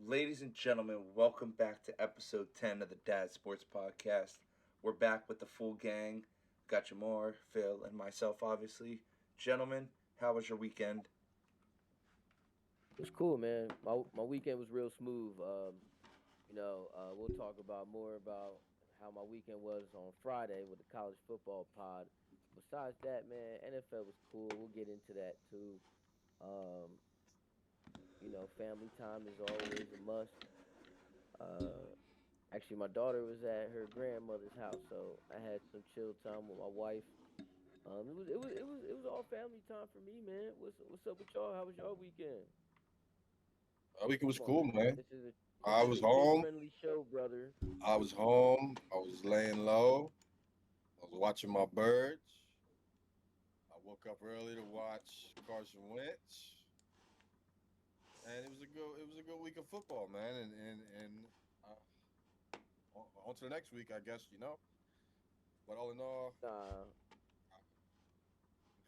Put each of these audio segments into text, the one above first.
Ladies and gentlemen, welcome back to episode 10 of the Dad Sports Podcast. We're back with the full gang. Got Jamar, Phil, and myself, obviously. Gentlemen, how was your weekend? It was cool, man. My weekend was real smooth. We'll talk about more about how my weekend was on Friday with the college football pod. Besides that, man, NFL was cool. We'll get into that too. Um, Family time is always a must. Uh, Actually, my daughter was at her grandmother's house, so I had some chill time with my wife. It was all family time for me, man. What's up with y'all? How was y'all weekend? My weekend was Come on, cool, man. man. This I is was a kid home. friendly show, brother. I was home. I was laying low. I was watching my birds. I woke up early to watch Carson Wentz, and it was a good week of football, man. And on to the next week, I guess. But all in all, Nah, I'm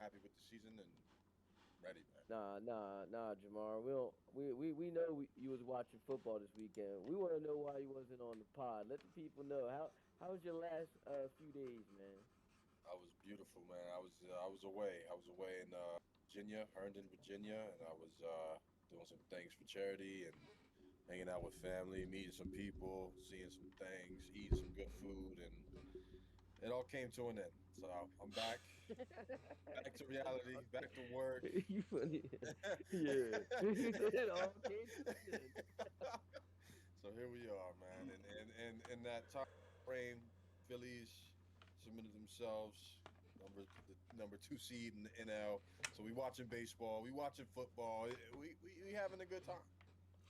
happy with the season and ready, man. nah, Jamar. We know you was watching football this weekend. We want to know why you wasn't on the pod. Let the people know how was your last few days, man. I was beautiful, man. I was away. I was away in Virginia, Herndon, Virginia, and I was doing some things for charity and hanging out with family, meeting some people, seeing some things, eating some good food, and it all came to an end. So I'm back to reality, back to work. You funny, yeah. It all came to an end. So here we are, man, and in that time frame, Phillies submitted themselves number two seed in the NL. So we watching baseball, we watching football, we having a good time.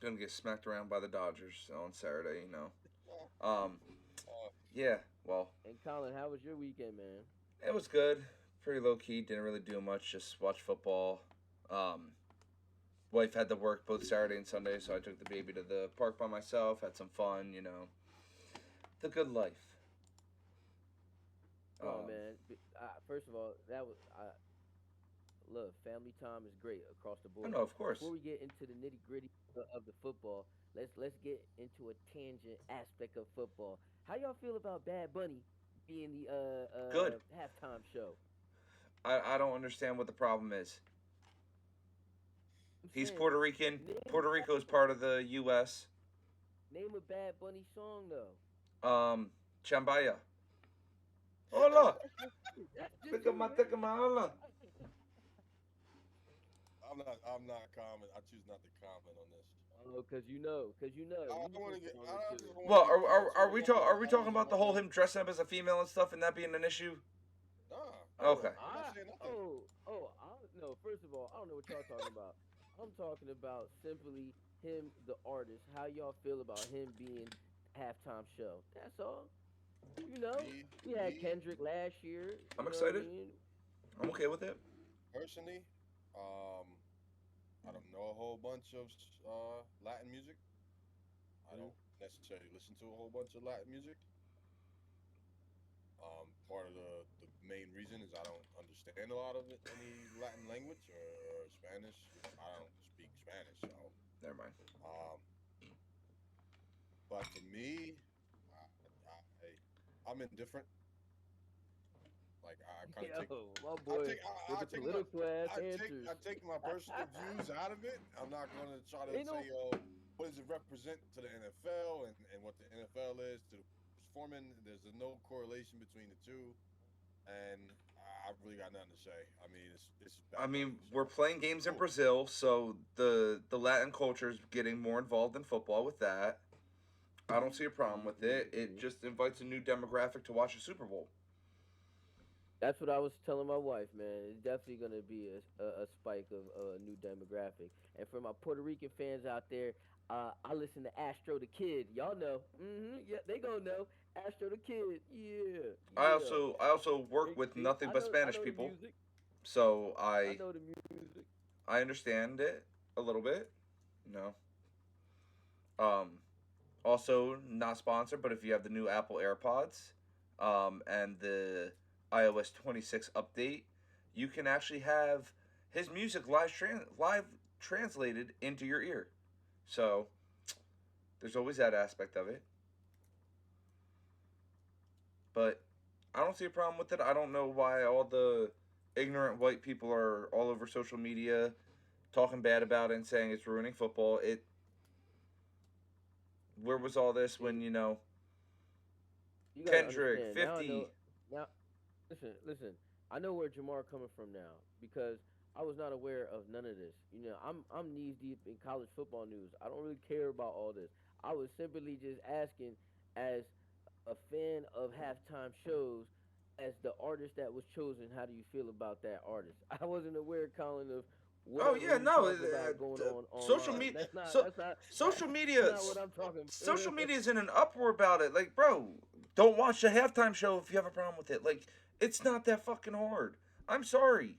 Gonna get smacked around by the Dodgers on Saturday. Uh, Um, uh, yeah, well, And Colin, how was your weekend, man? it was good. Pretty low key. Didn't really do much. Just watch football. Um, Wife had to work both Saturday and Sunday, so I took the baby to the park by myself. Had some fun. The good life. Oh Um, man, first of all, that was look, family time is great across the I board. know, of course. Before we get into the nitty gritty of the football, let's get into a tangent aspect of football. How y'all feel about Bad Bunny being the Good. halftime show? I don't understand what the problem is. I'm He's saying Puerto Rican. name Puerto Rico is part of the U.S. name a Bad Bunny song though. Chambaya. Hola. That's just you, man. Hola. I'm not comment. I choose not to comment on this. Oh, I you don't want know to get. song or I two. just don't want Well, to get are canceled. we I talking just about the want whole to. him dressing up as a female and stuff and that being an issue? Nah, Oh, Okay. I'm not saying nothing. I don't know. First of all, I don't know what y'all talking about. I'm talking about simply him, the artist. How y'all feel about him being halftime show? That's all. You know, Me, we had me Kendrick last year. I'm You know what I excited. mean? I'm okay with it. personally, um, I don't know a whole bunch of Latin music. I Mhm. don't necessarily listen to a whole bunch of Latin music. Part of the main reason is I don't understand a lot of any Latin language or Spanish. I don't speak Spanish, so. Never mind. Um, but to me, I'm indifferent. Like I kind of take, Yo, my I boy take, with I the take my, political ass I take, answers. I take my personal views out of it. I'm not gonna try to Ain't say, no. what does it represent to the NFL and what the NFL is to the performing. There's no correlation between the two, and I really got nothing to say. I mean, it's I Bad mean, Bunny, so we're playing games in cool. Brazil, so the Latin culture is getting more involved in football with that. I don't see a problem with it. It Mhm. just invites a new demographic to watch a Super Bowl. That's what I was telling my wife, man. It's definitely gonna be a spike of a new demographic. And for my Puerto Rican fans out there, I listen to Astro the Kid. Y'all know, yeah, they gonna know Astro the Kid. Yeah, yeah. I also work They, with they, nothing but I Spanish know the people, music. so I I know the music. I understand it a little bit. You know, um, Also, not sponsored, but if you have the new Apple AirPods, and the iOS 26 update, you can actually have his music live translated into your ear. So there's always that aspect of it. But I don't see a problem with it. I don't know why all the ignorant white people are all over social media talking bad about it and saying it's ruining football. Where was all this when, See, you gotta Kendrick understand. Now I know. 50? Now, listen. I know where Jamar coming from now because I was not aware of none of this. I'm knees deep in college football news. I don't really care about all this. I was simply just asking, as a fan of halftime shows, as the artist that was chosen, how do you feel about that artist? I wasn't aware, Colin, of Oh whatever yeah, you no. talk about going on Social online. media, That's not. so That's not. social That's media, not what I'm talking. social media is in an uproar about it. Like, bro, don't watch the halftime show if you have a problem with it. Like, it's not that fucking hard. I'm sorry.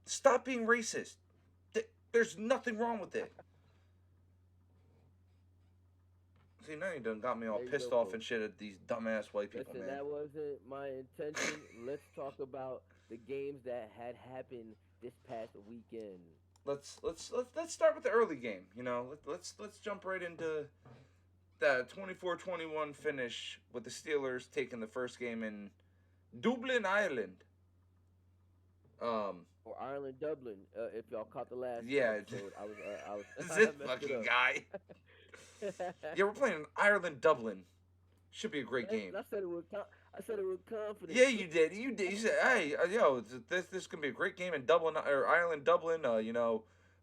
Stop being racist. There's nothing wrong with it. See, now you done got me all There you pissed go, off folks. and shit at these dumbass white people, Listen, man. that wasn't my intention. Let's talk about the games that had happened this past weekend. Let's start with the early game. Let's jump right into that 24-21 finish with the Steelers taking the first game in Dublin, Ireland. Um, Or Ireland, Dublin. If y'all caught the last yeah, episode, I was, is I this messed it fucking up. guy? Yeah, we're playing in Ireland, Dublin. Should be a great Man, game. I said it with, I said it with confidence. Yeah, you did. You did. You said, "Hey, yo, this gonna be a great game in Dublin or Ireland, Dublin."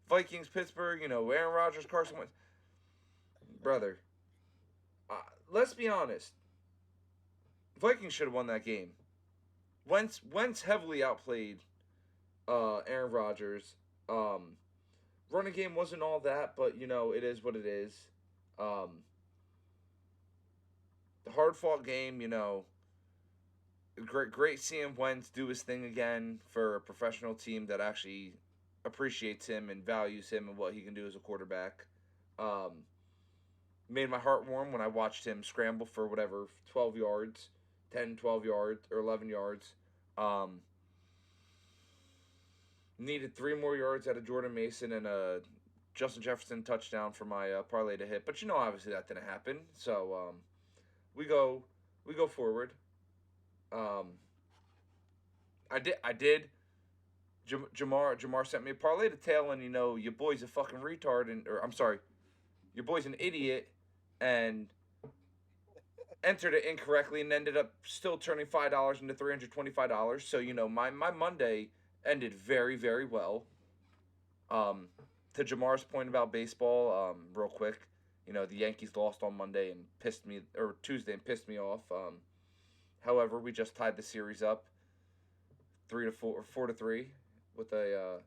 Vikings, Pittsburgh. Aaron Rodgers, Carson Wentz. Brother, uh, let's be honest. Vikings should have won that game. Wentz heavily outplayed Aaron Rodgers. Um, Running game wasn't all that, but it is what it is. Um, the hard fought game. Great seeing Wentz do his thing again for a professional team that actually appreciates him and values him and what he can do as a quarterback. Um, Made my heart warm when I watched him scramble for whatever 12 yards, 10, 12 yards, or 11 yards. Um, Needed 3 more yards out of Jordan Mason and a Justin Jefferson touchdown for my parlay to hit. But obviously that didn't happen. So we go forward. Um, I did. Jamar sent me a parlay to tail, and your boy's a fucking retard, or I'm sorry, your boy's an idiot, and entered it incorrectly and ended up still turning $5 into $325. So my Monday ended very, very well. To Jamar's point about baseball, real quick, the Yankees lost on Monday and Tuesday and pissed me off. However, we just tied the series up 3-4 or 4-3 with a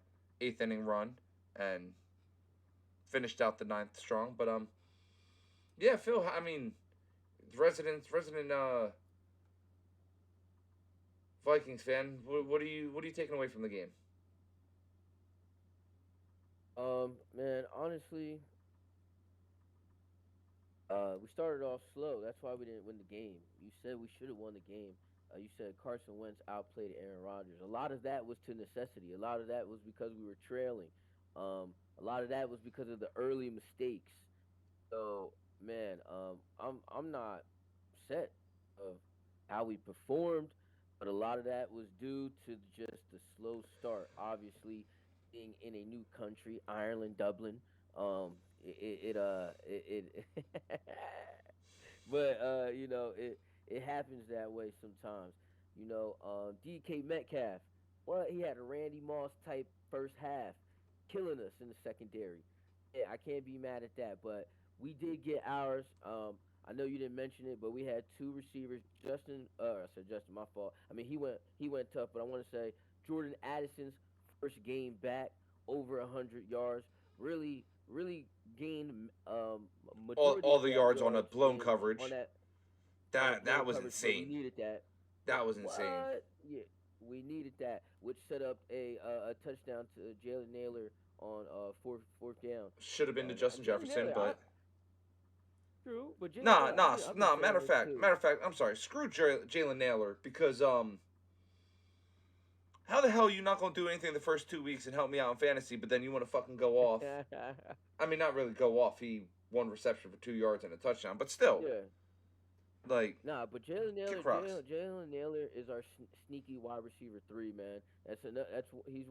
eighth inning run and finished out the ninth strong. But yeah, Phil. I mean, resident Vikings fan. What are you taking away from the game? Man, honestly, we started off slow. That's why we didn't win the game. You said we should have won the game. You said Carson Wentz outplayed Aaron Rodgers. A lot of that was to necessity. A lot of that was because we were trailing. A lot of that was because of the early mistakes. So, man, I'm not upset of how we performed, but a lot of that was due to just the slow start. Obviously, being in a new country, Ireland, Dublin. Um, it but it happens that way sometimes. DK Metcalf, well, he had a Randy Moss type first half, killing us in the secondary. Yeah, I can't be mad at that, but we did get ours. I know you didn't mention it, but we had two receivers. I said Justin, my fault. I mean, he went tough, but I want to say Jordan Addison's first game back, over 100 yards. Really, really gained majority All of the that yards on a yards blown on coverage. that on a That blown was coverage, but we insane. needed that. That was insane. What? Yeah, we needed that, which set up a touchdown to Jalen Naylor on fourth down. Should have been to And Justin Jalen Jefferson, Naylor, but True, but Jalen, Nah, I nah, mean, I've been nah. saying this too. Matter of fact, I'm sorry. Screw Jalen Naylor because how the hell are you not gonna do anything the first 2 weeks and help me out in fantasy, but then you want to fucking go off? I mean, not really go off. He 1 reception for 2 yards and a touchdown, but still, Yeah. like, Nah, but Jalen Naylor, kick rocks. Jalen Naylor is our sneaky wide receiver 3, man. He's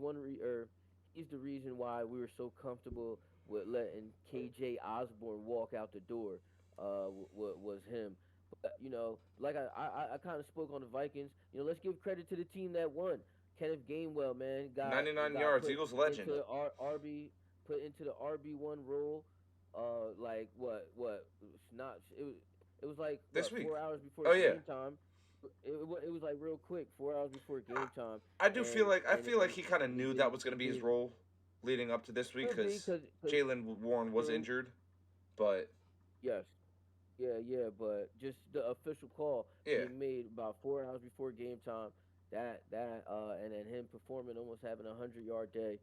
he's the reason why we were so comfortable with letting KJ Osborne walk out the door. Was him. But like I kind of spoke on the Vikings. Let's give credit to the team that won. Kenneth Gainwell, man, got 99 got yards, put Eagles legend. into RB put into the RB1 role. Like what? It's not it was like This week. 4 hours before Oh, yeah. game time. It was like real quick, 4 hours before game time. I do feel like he kind of he knew did- that was going to be he his did- role leading up to this week Could be, because 'cause- Jalen Warren was True. injured, but Yes. Yeah, but just the official call Yeah. he made about 4 hours before game time. And then him performing almost having 100-yard day.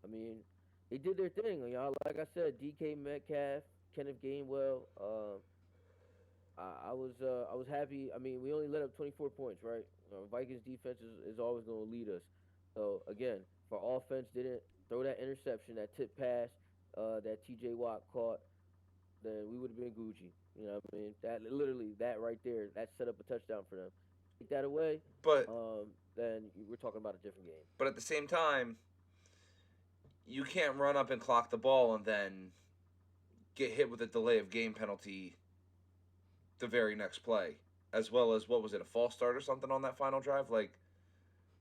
I mean, they did their thing, y'all. Like I said, DK Metcalf, Kenneth Gainwell. I was happy. I mean, we only let up 24 points, right? Vikings defense is always going to lead us. So again, if our offense didn't throw that interception, that tip pass, that T.J. Watt caught, then we would have been Gucci. You know what I mean? That literally, that right there, that set up a touchdown for them. Take that away, but then we're talking about a different game. but at the same time, you can't run up and clock the ball and then get hit with a delay of game penalty the very next play, as well as what was it, a false start or something on that final drive? Like,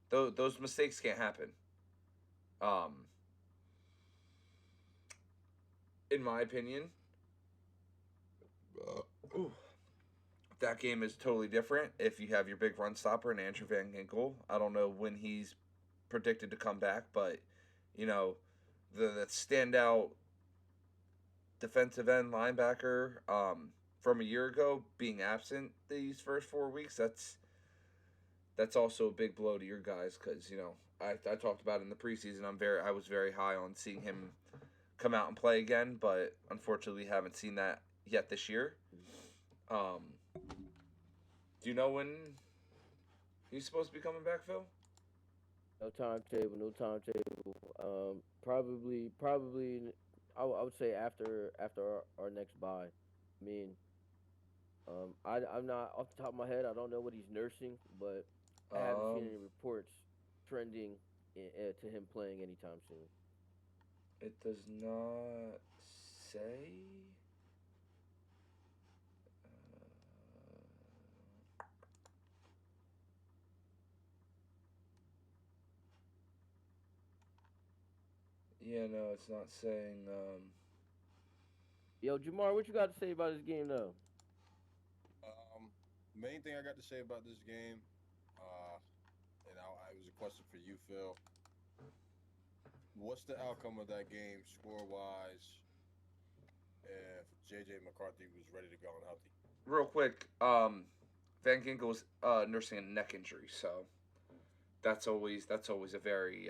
those mistakes can't happen. In my opinion, that game is totally different if you have your big run stopper and Andrew Van Ginkel. I don't know when he's predicted to come back, but the standout defensive end linebacker from a year ago being absent these first 4 weeks, that's also a big blow to your guys because I talked about it in the preseason. I was very high on seeing him come out and play again, but unfortunately haven't seen that yet this year. Do you know when he's supposed to be coming back, Phil? No timetable. Probably. I would say after our next bye. I mean, I'm not off the top of my head. I don't know what he's nursing, but I haven't seen any reports trending to him playing anytime soon. It does not say. Yeah, no, it's not saying. Yo, Jamar, what you got to say about this game, though? Main thing I got to say about this game, and it was a question for you, Phil. What's the outcome of that game, score-wise, if J.J. McCarthy was ready to go and healthy? Real quick, Van Ginkel was nursing a neck injury, so that's always a very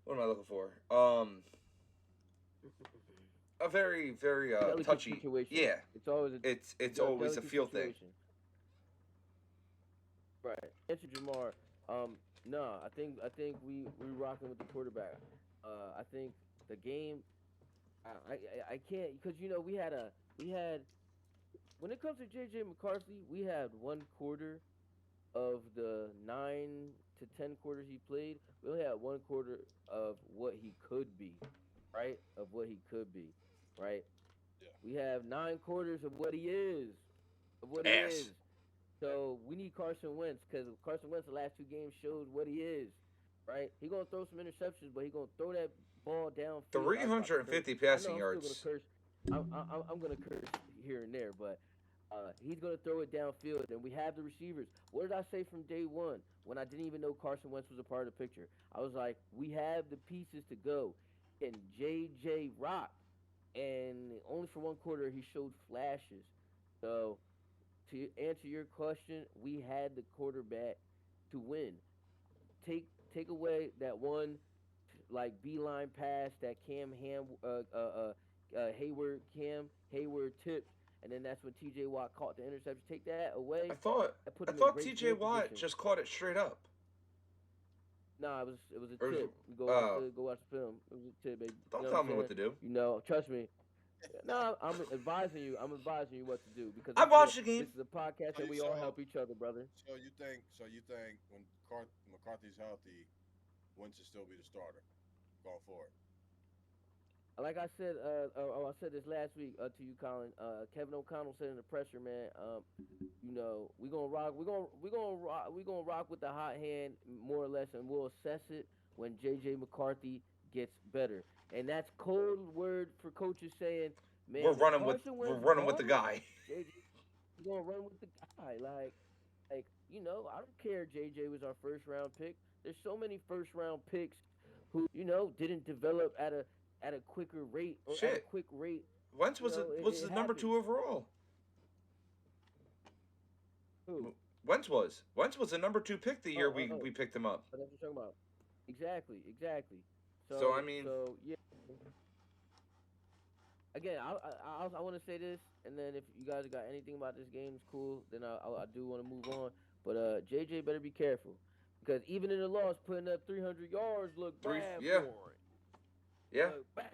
what am I looking for? A very very Delicate touchy situation. Yeah, It's always it's always a delicate feel situation. thing. Right. Answer Jamar. No, I think we rocking with the quarterback. I think the game. I can't because we had when it comes to JJ McCarthy, we had 1/4 of the 9 to 10 quarters he played. We only had 1/4 of what he could be, right? Of what he could be, right? Yeah. We have 9 quarters of what he is, Ass. So we need Carson Wentz because Carson Wentz the last 2 games showed what he is, right? He gonna throw some interceptions, but he gonna throw that ball downfield. 350 I know passing I'm yards. still gonna curse. I'm gonna curse here and there, but he's gonna throw it downfield, and we have the receivers. What did I say from day one when I didn't even know Carson Wentz was a part of the picture? I was like, we have the pieces to go, and JJ rock, and only for 1/4 he showed flashes. So to answer your question, we had the quarterback to win. Take away that one like beeline pass that Hayward Cam, Hayward tipped, and then that's when T.J. Watt caught the interception. Take that away, I thought that put I him in thought great T.J. field Watt position. just caught it straight up. Nah, it was a Or tip. You oh, go watch the film. It was a tip, baby. You don't know what tell I'm me what saying? to do. You know, trust me. No, I'm advising you. I'm advising you what to do because I watched the game. this is a podcast So and you we all so help each other, brother. so you think when McCarthy's healthy, Wentz should still be the starter going forward? Like I said, I said this last week to you, Colin. Kevin O'Connell said in the pressure, man. You know, we gonna rock with the hot hand more or less, and we'll assess it when J.J. McCarthy gets better. And that's code word for coaches saying, man, when Carson We're Wentz running with the balling, guy. JJ, we're gonna run with the guy. Like you know, I don't care. JJ was our first round pick. There's so many first round picks who didn't develop at a quicker rate or at a Shit, quick rate. Wentz You was know, was it the number happens. 2 overall. Who? Wentz was the number 2 pick the year Oh, oh, we oh. picked him up. That's what you're talking about. Exactly, exactly. So I So, mean, so yeah. Again, I want to say this, and then if you guys got anything about this game, it's cool. Then I do want to move on. But JJ better be careful because even in the loss, putting up 300 yards look bad yeah, for him. yeah. Look bad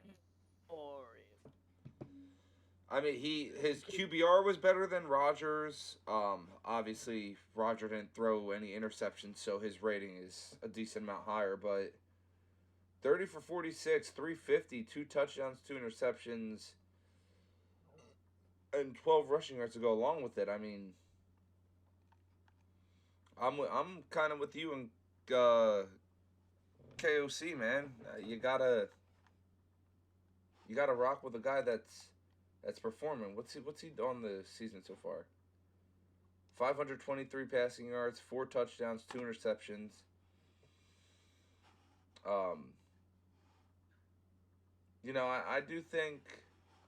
for him. I mean, his QBR was better than Rogers. Obviously Roger didn't throw any interceptions, so his rating is a decent amount higher. But 30 for 46, 350, 2 touchdowns, 2 interceptions, and 12 rushing yards to go along with it. I mean, I'm kind of with you and KOC, man. You gotta rock with a guy that's performing. What's he on the season so far? 523 passing yards, 4 touchdowns, 2 interceptions. Um, I do think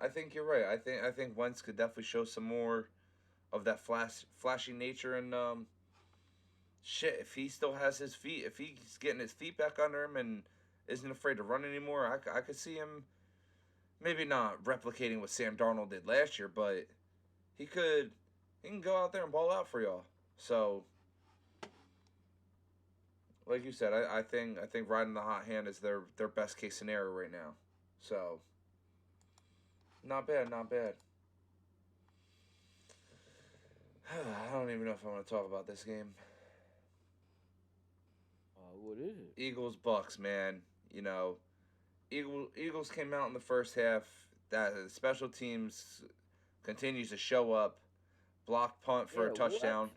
I think you're right. I think Wentz could definitely show some more of that flashy nature and shit. If he still has his feet, if he's getting his feet back under him and isn't afraid to run anymore, I could see him maybe not replicating what Sam Darnold did last year, but he could he can go out there and ball out for y'all. So, like you said, I think riding the hot hand is their best case scenario right now. So, not bad, not bad. I don't even know if I want to talk about this game. What is it? Eagles Bucks, man. You know, Eagles came out in the first half. That special teams continues to show up. Block punt for Yeah, a touchdown.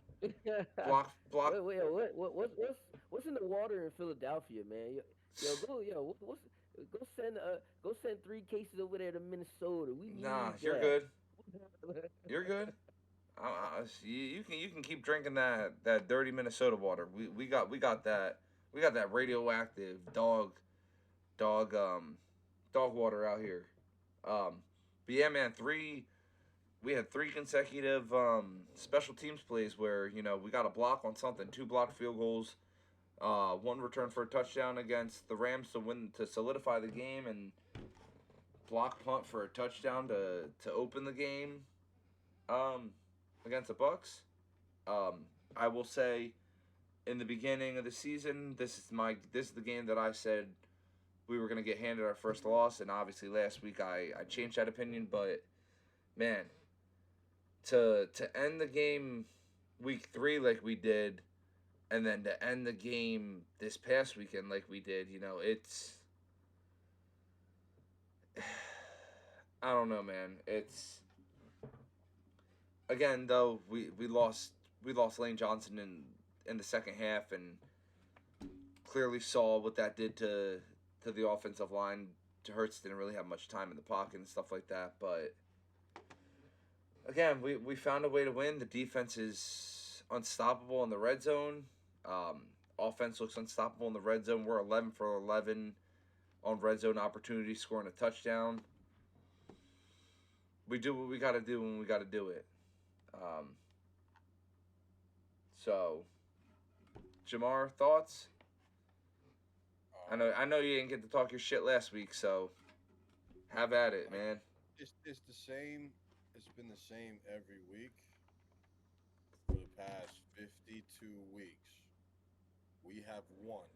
what? Block. What's in the water in Philadelphia, man? Go send 3 cases over there to Minnesota. We need Nah, that. you're good. You're good. You can keep drinking that dirty Minnesota water. We got that radioactive dog water out here. But yeah, man, we had 3 consecutive special teams plays where we got a block on something, 2 blocked field goals, 1 return for a touchdown against the Rams to solidify the game, and block punt for a touchdown to open the game against the Bucks. I will say, in the beginning of the season, this is the game that I said we were gonna get handed our first loss, and obviously last week I changed that opinion. But man, to end the game week 3 like we did, and then to end the game this past weekend like we did, it's I don't know, man. It's again though we lost Lane Johnson in the second half, and clearly saw what that did to the offensive line. Hurts didn't really have much time in the pocket and stuff like that, but again, we found a way to win. The defense is unstoppable in the red zone. Offense looks unstoppable in the red zone. We're 11 for 11 on red zone opportunities, scoring a touchdown. We do what we got to do when we got to do it. So, Jamar, thoughts? I know you didn't get to talk your shit last week, so have at it, man. it's the same. It's been the same every week for the past 52 weeks. We have won,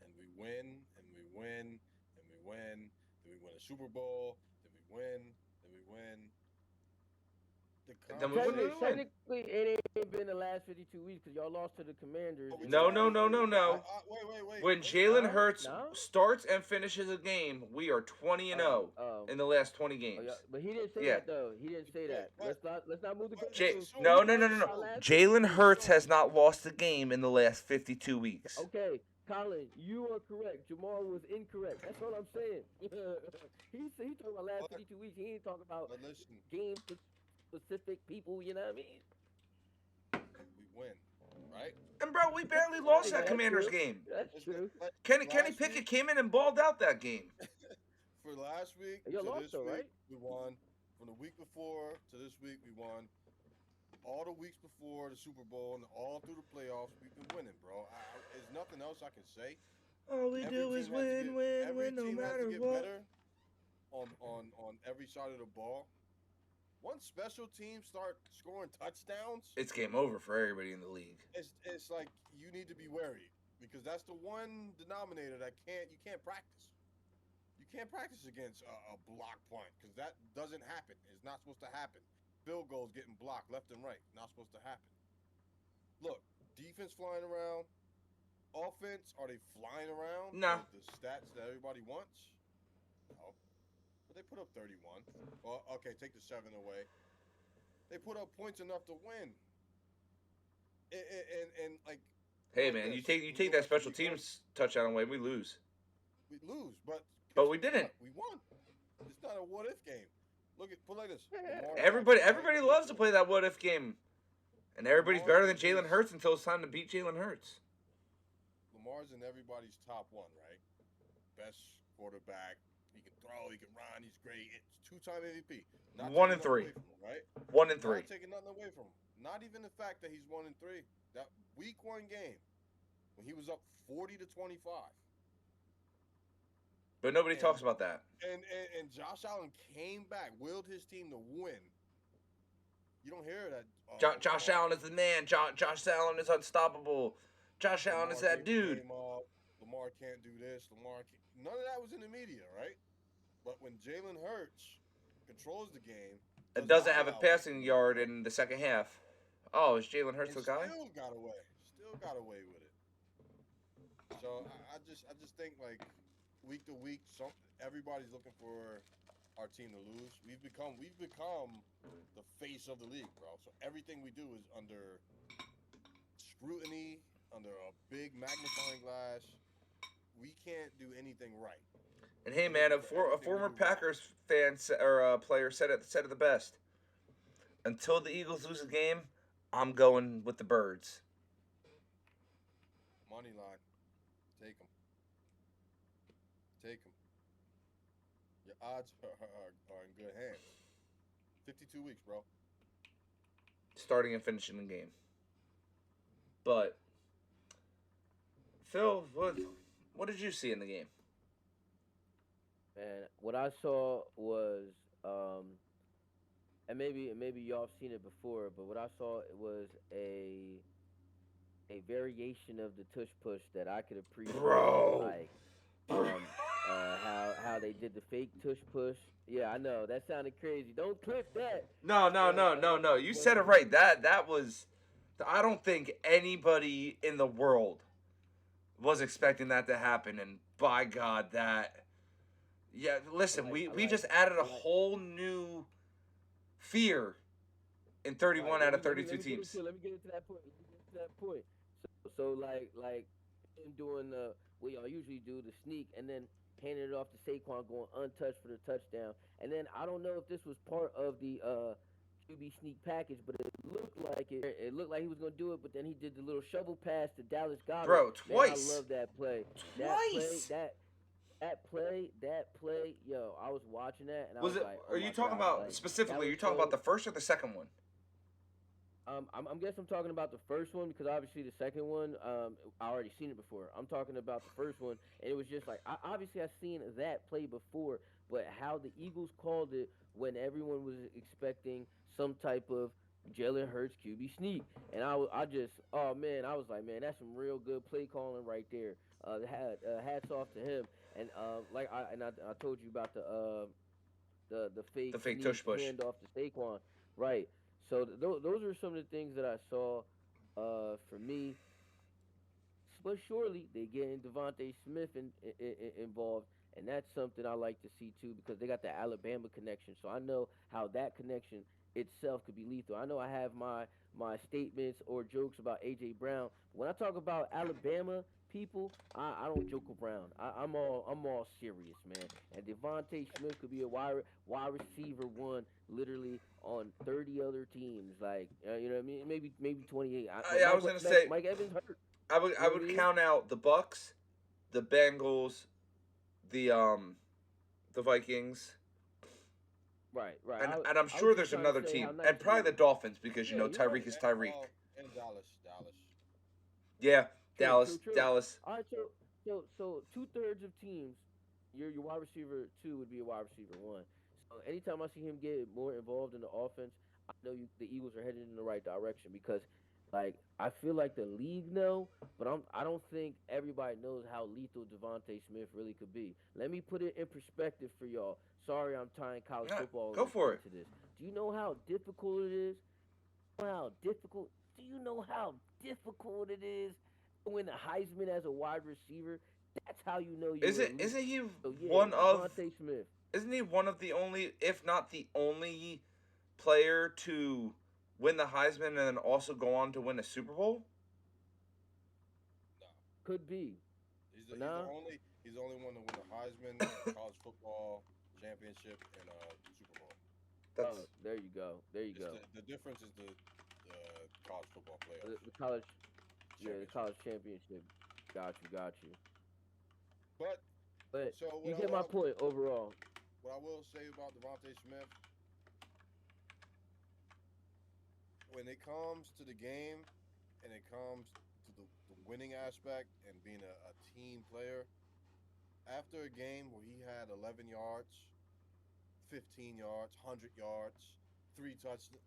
and we win, and we win, and we win. Then we win a Super Bowl. Then we win. Then we win. The Then we Technically, wouldn't conversation. win. technically, it ain't been the last 52 weeks because y'all lost to the Commanders. Oh, we in did No, the no, lose. no, no, no. Wait. When Wait. Jalen Nah, Hurts nah. starts and finishes a game, we are 20 and 0 in the last 20 Oh, yeah, games. but he didn't say Yeah. that though. He didn't say that. But Let's not move the but J- let's goalposts. assume. no, We no, no, Let's no, talking no. about assume. last Jalen 52 Hurts weeks. has not lost a game in the last 52 weeks. Okay, Colin, you are correct. Jamal was incorrect. That's all I'm saying. He talking about last But, 52 weeks. He ain't talking about but listen, game specific people. You know what I mean? we win, right? And bro, we barely lost Yeah, that that's Commanders true. game. That's It's true. Kenny last Pickett week, came in and balled out that game. for last week Y'all to lost this though, week, right? we won. From the week before to this week, we won. All the weeks before the Super Bowl and all through the playoffs, we've been winning, bro. There's nothing else I can say. All we Every do is team has to win, get, win, every win, no team has to matter get what. better on every side of the ball. Once special teams start scoring touchdowns, It's game over for everybody in the league. it's like you need to be wary because that's the one denominator that you can't practice. You can't practice against a block punt because that doesn't happen. It's not supposed to happen. Field goals getting blocked left and right, not supposed to happen. Look, defense flying around, offense, are they flying around? No. The stats that everybody wants? No. But they put up 31. Well, okay, take the 7 away. They put up points enough to win. And like, Hey like man, you this, take we take go that back to special week 1, teams touchdown away, we lose. we lose, but But we didn't. we won. It's not a what if game. Look at put it like this. Everybody loves to play that what if game. And everybody's better than Lamar Jalen Hurts until it's time to beat Jalen Hurts. Lamar's in everybody's top 1, right? Best quarterback. He can throw. He can run. He's great. It's 2-time MVP. Not 1 taking and nothing 3. away from him, right? 1 and 3. Not taking nothing away from him. Not even the fact that he's 1 and 3. That week 1 game when he was up 40 to 25. But nobody And- talks about that. And Josh Allen came back, willed his team to win. You don't hear that. Josh Allen is the man. Josh Allen is unstoppable. Josh Allen is that dude. Lamar can't do this. Lamar can't. None of that was in the media, right? But when Jalen Hurts controls the game, It doesn't have a passing yard in the second half. Oh, is Jalen Hurts the guy? Still got away. Still got away with it. So I just think like week to week, everybody's looking for our team to lose. We've become the face of the league, bro. So everything we do is under scrutiny, under a big magnifying glass. We can't do anything right. And hey, man, a former Packers fan or player said it the best. Until the Eagles lose a game, I'm going with the Birds. Money line, take them. Take them. Your odds are in good hands. 52 weeks, bro. Starting and finishing the game. But Phil, what did you see in the game? And what I saw was, and maybe y'all have seen it before, but what I saw was a variation of the tush push that I could appreciate. Bro. Like how they did the fake tush push. Yeah, I know that sounded crazy. Don't clip that. No. You said it right. That was. I don't think anybody in the world was expecting that to happen, and by God, that. Yeah, listen, we just added a whole new fear in 31 out of 32 teams. Let me get into that point. So like him doing what y'all usually do, the sneak, and then handing it off to Saquon going untouched for the touchdown. And then I don't know if this was part of the QB sneak package, but it looked like it. It looked like he was gonna do it, but then he did the little shovel pass to Dallas Goedert. Bro, twice. Man, I love that play. Twice. That play, yo, I was watching that and I Was was it? like, oh Are you my talking God, about like, specifically? that Are you was talking so- about the first or the second one? I'm guess I'm talking about the first one because obviously the second one, I already seen it before. I'm talking about the first one, and it was just like obviously I've seen that play before, but how the Eagles called it when everyone was expecting some type of Jalen Hurts QB sneak, and I just, oh man, I was like, man, that's some real good play calling right there. Hats off to him, and I told you about the fake The fake sneak tush push. handoff to Saquon, right? So those are some of the things that I saw. For me, but surely they getting Devontae Smith involved, and that's something I like to see too because they got the Alabama connection. So I know how that connection itself could be lethal. I know I have my statements or jokes about AJ Brown. When I talk about Alabama people, I don't joke around. I'm all serious, man. And Devontae Smith could be a wide receiver one, literally on 30 other teams. Like you know what I mean? Maybe 28. But I was gonna say Mike Evans hurt. I You know what I would mean? count out the Bucks, the Bengals, the Vikings, Right, right. and I'm I was sure just there's trying to another say how team, nice and it probably is. the Dolphins because Yeah, you're right. Tyreek is Tyreek. And Dallas. Yeah, True. Dallas. All right, so 2/3 of teams, your wide receiver two would be a wide receiver one. So anytime I see him get more involved in the offense, I know the Eagles are headed in the right direction because, like, I feel like the league know, but I don't think everybody knows how lethal Devontae Smith really could be. Let me put it in perspective for y'all. Sorry, I'm tying college Yeah, football go for it. into this. Do you know how difficult it is? How difficult? Do you know how difficult it is to win the Heisman as a wide receiver? That's how you know you're elite. Isn't he So yeah, one of Devontae Smith. isn't he one of the only, if not the only, player to win the Heisman and then also go on to win a Super Bowl? No, Could be. he's the, But he's the nah, only he's the only one to win the Heisman, college football championship, and Super Bowl. That's there you go. There you It's go. the difference is the college football playoff The college, yeah, the championship. college championship. Got you. But But so you get my point overall. what I will say about Devontae Smith, when it comes to the game and it comes to the winning aspect and being a team player, after a game where he had 11 yards, 15 yards, 100 yards, three touchdowns,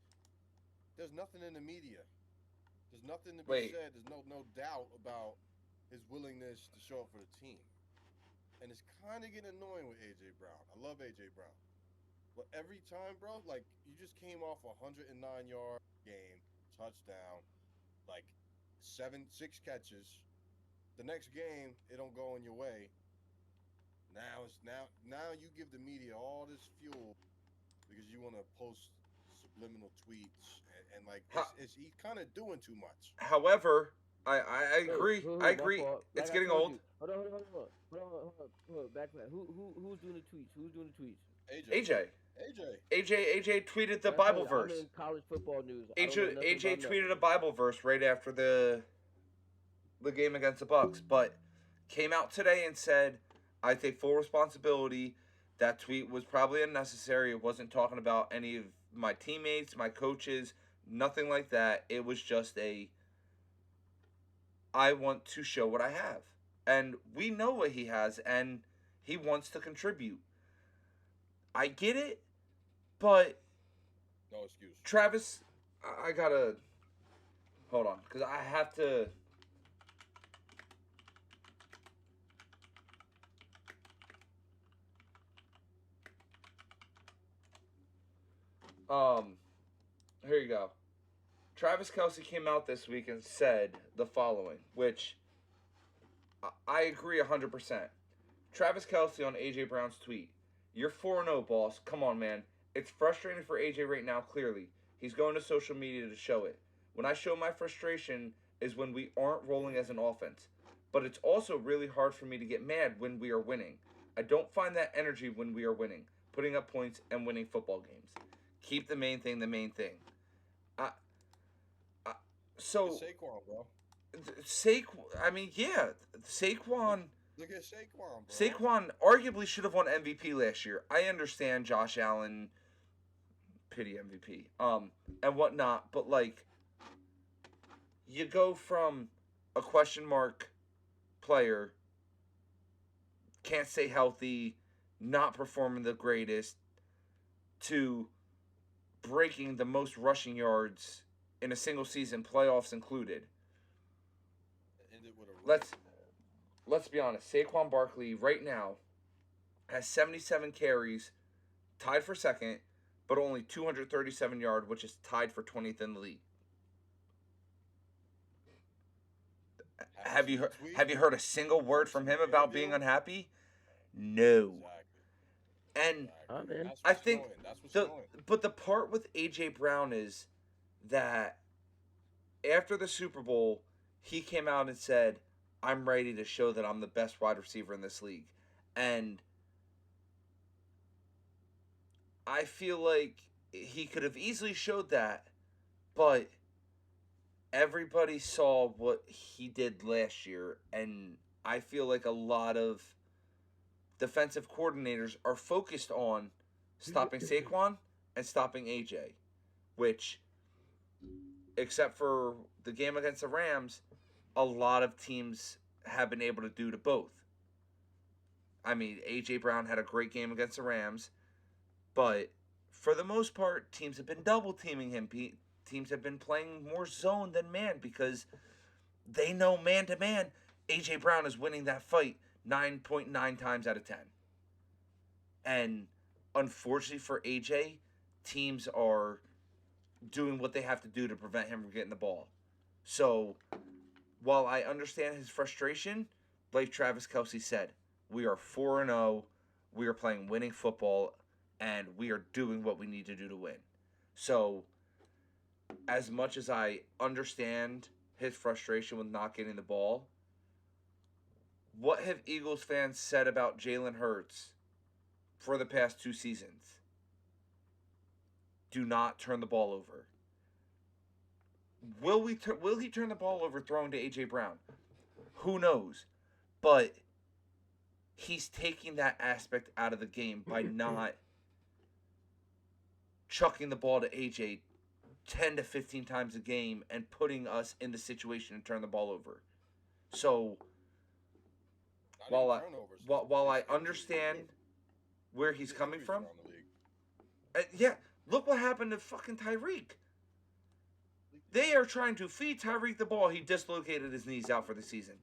there's nothing in the media. There's nothing to be wait. said. There's no doubt about his willingness to show up for the team. And it's kind of getting annoying with AJ Brown. I love AJ Brown. But every time, bro, like you just came off a 109-yard game, touchdown, like six catches. The next game, it don't go in your way. Now you give the media all this fuel because you want to post subliminal tweets and like he's kind of doing too much. However, I agree. Who, I my agree. fault. It's Like I getting told old. you. Hold on. Back. Who's doing the tweets? Who's doing the tweets? AJ tweeted the Like I told Bible you, verse. I'm in college football news. I don't know nothing AJ about tweeted nothing. a Bible verse right after the game against the Bucks, but came out today and said, "I take full responsibility. That tweet was probably unnecessary. It wasn't talking about any of my teammates, my coaches, nothing like that. It was just I want to show what I have." And we know what he has, and he wants to contribute. I get it, but No excuse. Travis, I gotta hold on because I have to. Here you go. Travis Kelce came out this week and said the following, which I agree 100%. Travis Kelce on AJ Brown's tweet. You're 4-0, boss. Come on, man. It's frustrating for AJ right now, clearly. He's going to social media to show it. When I show my frustration is when we aren't rolling as an offense. But it's also really hard for me to get mad when we are winning. I don't find that energy when we are winning, putting up points and winning football games. Keep the main thing the main thing. So It's Saquon, bro. I mean, yeah, Saquon. Look at Saquon, bro. Saquon arguably should have won MVP last year. I understand Josh Allen, pity MVP, and whatnot, but like, you go from a question mark player, can't stay healthy, not performing the greatest to breaking the most rushing yards in a single season, playoffs included. Ended with a Let's be honest. Saquon Barkley right now has 77 carries, tied for second, but only 237 yards, which is tied for 20th in the league. Have you heard a single word from him about being unhappy? No. Exactly. And That's what's annoying. but the part with AJ Brown is that after the Super Bowl, he came out and said, "I'm ready to show that I'm the best wide receiver in this league." And I feel like he could have easily showed that, but everybody saw what he did last year, and I feel like a lot of defensive coordinators are focused on stopping Saquon and stopping AJ, which, except for the game against the Rams, a lot of teams have been able to do to both. I mean, AJ Brown had a great game against the Rams, but for the most part, teams have been double teaming him. Teams have been playing more zone than man because they know man to man, AJ Brown is winning that fight 9.9 times out of 10. And unfortunately for AJ, teams are doing what they have to do to prevent him from getting the ball. So, while I understand his frustration, like Travis Kelce said, we are 4-0, we are playing winning football, and we are doing what we need to do to win. So, as much as I understand his frustration with not getting the ball, what have Eagles fans said about Jalen Hurts for the past 2 seasons? Do not turn the ball over. Will he turn the ball over throwing to AJ Brown? Who knows? But he's taking that aspect out of the game by not chucking the ball to AJ 10 to 15 times a game and putting us in the situation to turn the ball over. So while I understand where he's coming from, yeah, look what happened to fucking Tyreek. They are trying to feed Tyreek the ball. He dislocated his knees out for the season.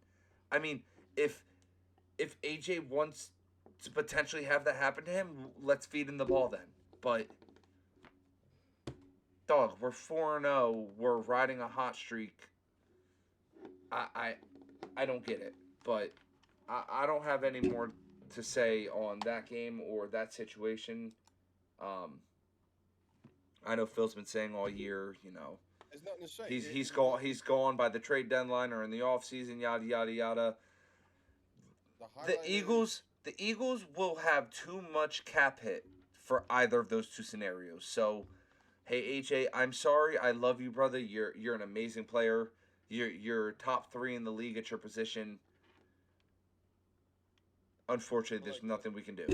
I mean, if AJ wants to potentially have that happen to him, let's feed him the ball then. But dog, we're 4-0. We're riding a hot streak. I don't get it, but I don't have any more to say on that game or that situation. I know Phil's been saying all year, you know, there's nothing to say. He's gone by the trade deadline or in the offseason, yada yada yada. The Eagles will have too much cap hit for either of those two scenarios. So, hey AJ, I'm sorry. I love you, brother. You're an amazing player. You're top 3 in the league at your position. Unfortunately, there's nothing we can do.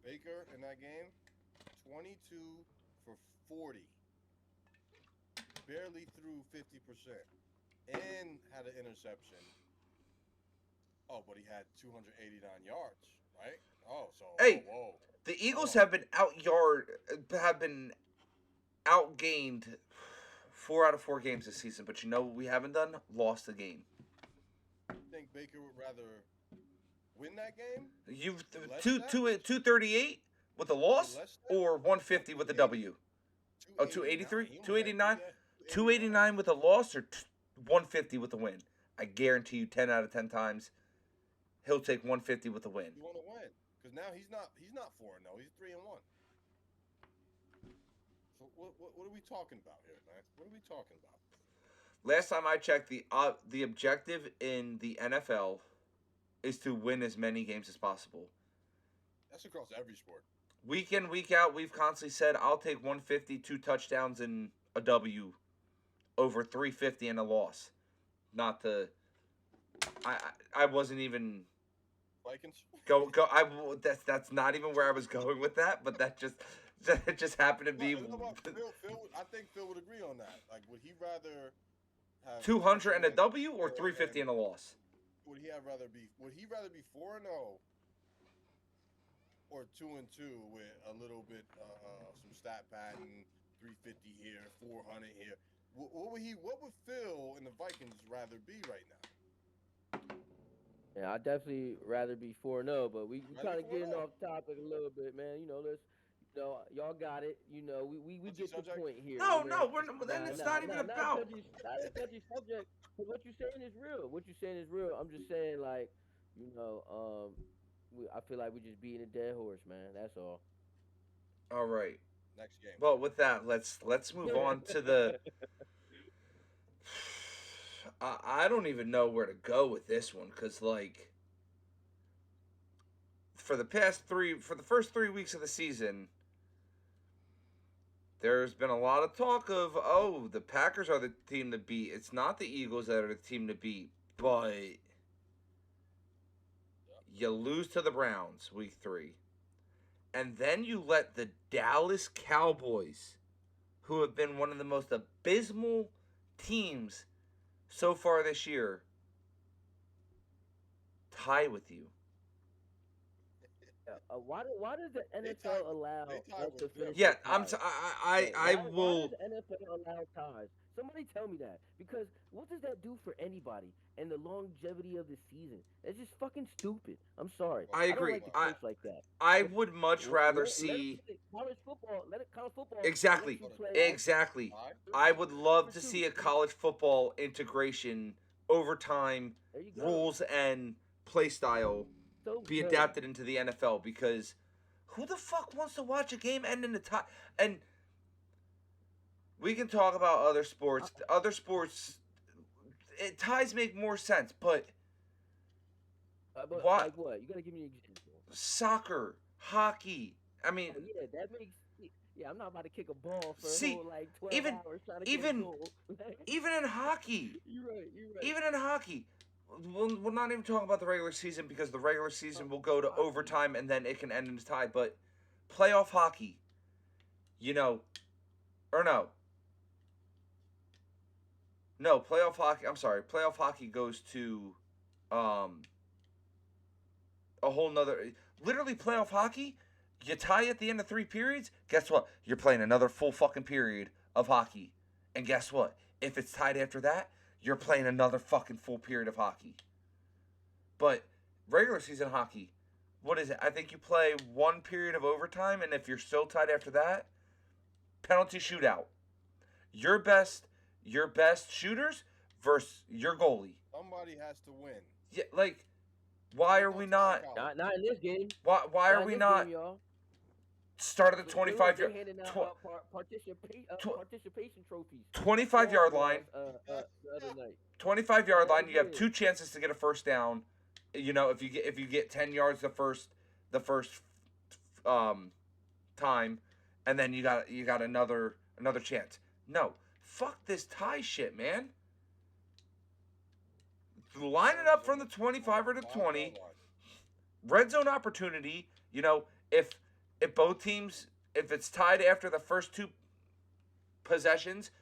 Baker in that game, 22 for 40. Barely threw 50%. And had an interception. Oh, but he had 289 yards, right? Oh, so hey, whoa. The Eagles have been outgained 4 out of 4 games this season, but you know what we haven't done? Lost a game. You think Baker would rather win that game? You've 238 with a loss or 150 with a W? Oh, 283? 289? 289 with a loss or 150 with a win? I guarantee you 10 out of 10 times he'll take 150 with a win. You want to win because now he's not 4-0. He's 3-1. So what are we talking about here, man? What are we talking about? Last time I checked, the objective in the NFL is to win as many games as possible. That's across every sport. Week in, week out, we've constantly said, I'll take 150, 2 touchdowns, and a W over 350 and a loss. Not to... I wasn't even... Vikings? That's not even where I was going with that, but that just happened to be... I think Phil would agree on that. Like, would he rather have 200 and a W or 350 and a loss? Would he rather be 4-0 or 2-2 with a little bit some stat padding, 350 here, 400 here. What would Phil and the Vikings rather be right now? Yeah, I'd definitely rather be 4-0, but we Rather kind be of getting 4-0. off topic a little bit, man. Let's, y'all got it. We Touchy get the subject. point here. No, Man. no, then Nah, it's nah, not even nah, about. not a touchy subject. 'Cause what you're saying is real. What you're saying is real. I'm just saying, like, I feel like we just beating a dead horse, man. That's all. All right. Next game. Well, with that, let's move on to the. I don't even know where to go with this one because like for the first 3 weeks of the season, there's been a lot of talk of the Packers are the team to beat. It's not the Eagles that are the team to beat, but you lose to the Browns week 3. And then you let the Dallas Cowboys, who have been one of the most abysmal teams so far this year, tie with you. Why does the They tied. NFL allow They tied us with to them. finish Yeah, with ties? I Why will. does the NFL allow ties? Somebody tell me that. Because what does that do for anybody and the longevity of the season? It's just fucking stupid. I'm sorry. Well, I I don't agree. like to I coach like that. I If, would much rather let see it college football. Let it college football. exactly, Let you play. exactly. Tie. I would love to Number see a two. college football integration, overtime There you go. rules and play style So be good. adapted into the NFL because who the fuck wants to watch a game end in a tie? And we can talk about other sports. Other sports, ties make more sense, but But what like what? You gotta give me an example. soccer, hockey? I mean, Oh yeah, that makes. Yeah, I'm not about to kick a ball for a see, whole like 12 even hours trying to get a even goal. even in hockey, You're right. You're right. even in hockey, we're not even talking about the regular season because the regular season will go to Hockey. overtime and then it can end in a tie. But playoff hockey, you know, or no, playoff hockey. I'm sorry, playoff hockey goes to um, a whole nother. Literally, playoff hockey. You tie at the end of 3 periods. Guess what? You're playing another full fucking period of hockey. And guess what? If it's tied after that, you're playing another fucking full period of hockey. But regular season hockey, what is it? I think you play 1 period of overtime, and if you're still tied after that, penalty shootout. Your best shooters versus your goalie. Somebody has to win. Yeah, like why are we not? Not in this game. Why are Not we in this not game, y'all. start at the They 25 they yard handing out participation trophies. 25 yard line. The other night. 25-yard line. That's You have it. 2 chances to get a first down. You know, if you get 10 yards the first time, and then you got another chance. No, fuck this tie shit, man. Line it up from the 25 or the 20. Red zone opportunity. You know, if both teams, if it's tied after the first 2 possessions,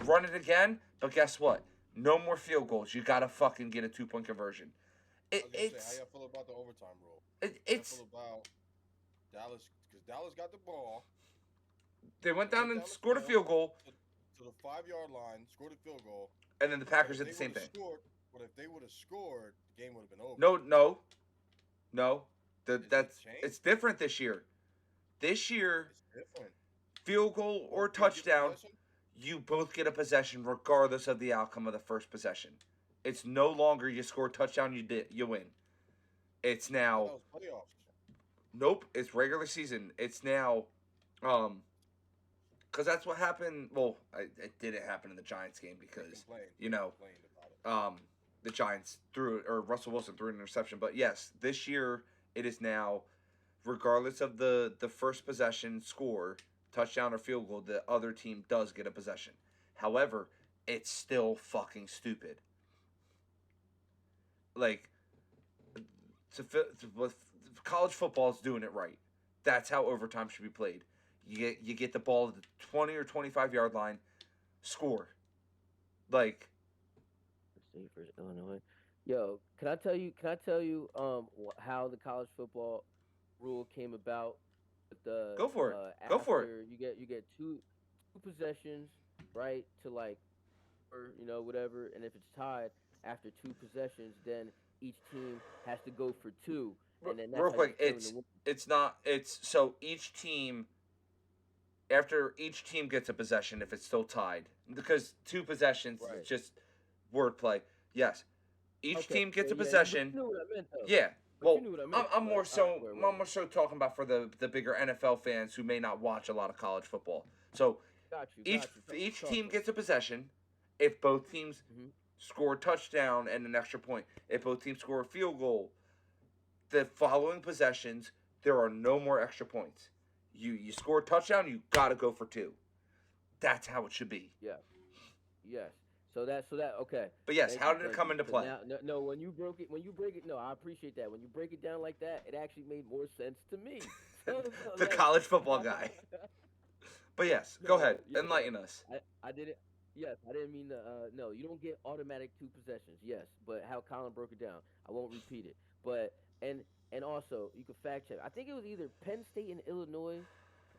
run it again. But guess what? No more field goals. You gotta fucking get a 2-point conversion. How y'all feel about the overtime rule? It's how y'all feel about Dallas, because Dallas got the ball. They went down and scored a field goal to the 5-yard line, scored a field goal, and then the Packers did the same thing. But if they would have scored, the game would have been over. No. It's different this year. This year, It's different. field goal or touchdown, you both get a possession regardless of the outcome of the first possession. It's no longer you score a touchdown, you win. It's now. That was playoffs. Nope, it's regular season. It's now, because that's what happened. Well, it didn't happen in the Giants game because the Giants Russell Wilson threw an interception. But yes, this year it is now, regardless of the first possession score, touchdown or field goal, the other team does get a possession. However, it's still fucking stupid. Like, college football is doing it right. That's how overtime should be played. You get the ball at the 20 or 25-yard line, score. Like, State versus Illinois. Yo, can I tell you how the college football rule came about with the Go for it. Go after for it. you get two possessions, right, to like or whatever, and if it's tied after two possessions, then each team has to go for two, and then that's Real how you quick, determine the win. it's not it's so each team after each team gets a possession if it's still tied because two possessions Right. is just wordplay. Yes, each Okay. team gets a Yeah, possession. you knew what I meant though. Yeah. But Well, you knew what I meant. I'm more All right, so wait, I'm more so talking about for the bigger NFL fans who may not watch a lot of college football. So got you. each Talk team to gets a possession. If both teams me. score a touchdown and an extra point, if both teams score a field goal, the following possessions there are no more extra points. You score a touchdown, you gotta go for two. That's how it should be. Yes. So that okay. But yes, Thank how you, did it thank come you. into So play? now, no, when you break it, no, I appreciate that. When you break it down like that, it actually made more sense to me. So, The like, college football guy. But yes, go no, ahead, yeah, enlighten us. I didn't. Yes, I didn't mean to. No, you don't get automatic two possessions. Yes, but how Colin broke it down, I won't repeat it. But and also you can fact check. I think it was either Penn State and Illinois,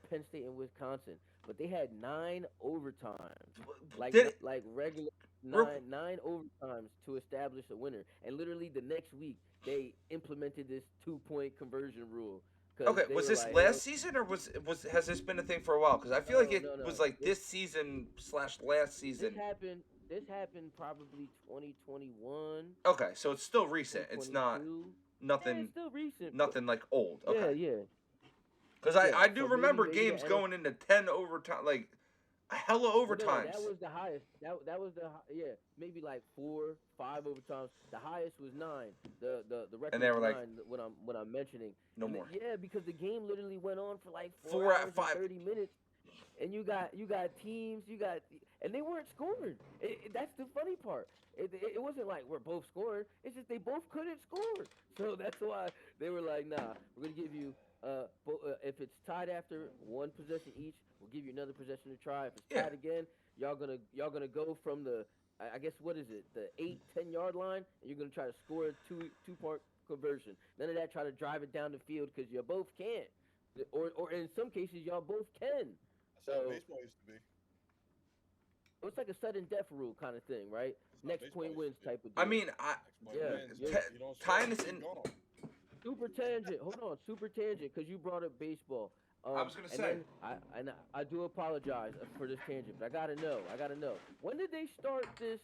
Penn State and Wisconsin, but they had 9 overtimes, Did it, like regular real, nine overtimes to establish a winner. And literally the next week they implemented this 2 point conversion rule because okay, they was were this like, hey, last season or was has this been a thing for a while? Because I feel like it no. was like this season slash last season. This happened probably 2021, Okay, so it's still recent. It's not 2022. Yeah, nothing it's still recent. nothing like old. Okay. Yeah. Because Yeah, I do so remember maybe the games going into 10 overtime, like hella well, no, overtimes. that was the highest. That was yeah, maybe like 4, 5 overtimes. The highest was 9. The record And they were was like, 9. When I'm mentioning no And more. yeah, because the game literally went on for like 4 out hours of 5. and 30 minutes, and you got teams, and they weren't scoring. That's the funny part. It wasn't like we're both scoring. It's just they both couldn't score. So that's why they were like, nah, we're gonna give you if it's tied after one possession each, we'll give you another possession to try. If it's Yeah. tied again, y'all gonna go from the I guess what is it, the 8-10 yard line, and you're gonna try to score a two-part conversion. None of that try to drive it down the field because you both can't, or in some cases y'all both can. That's how So baseball used to be. it's like a sudden death rule kind of thing, right? That's how Next baseball point used wins to be. type of deal. I mean, Next point Yeah, wins. yeah. You don't tying score, this you in- gone. Super tangent. Hold on, super tangent, because you brought up baseball. I was gonna and say. then I do apologize for this tangent, but I gotta know. When did they start this?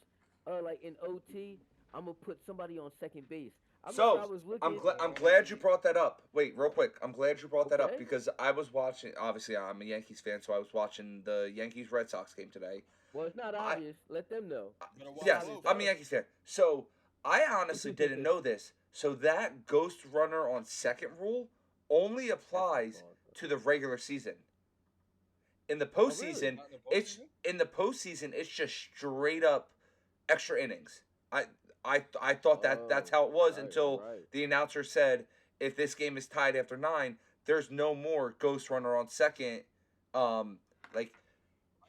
Like in OT, I'm gonna put somebody on second base. I remember I So was looking. I'm glad you brought that up. Wait, real quick. I'm glad you brought that up Okay. because I was watching. Obviously, I'm a Yankees fan, so I was watching the Yankees Red Sox game today. Well, it's not obvious. Let them know. You better watch Yes, close. I'm a Yankees fan. So I honestly didn't know this. So that ghost runner on second rule only applies to the regular season. In the really? postseason, Not in the it's postseason? it's just straight up extra innings. I thought that's how it was right, until right. the announcer said if this game is tied after 9, there's no more ghost runner on second. Like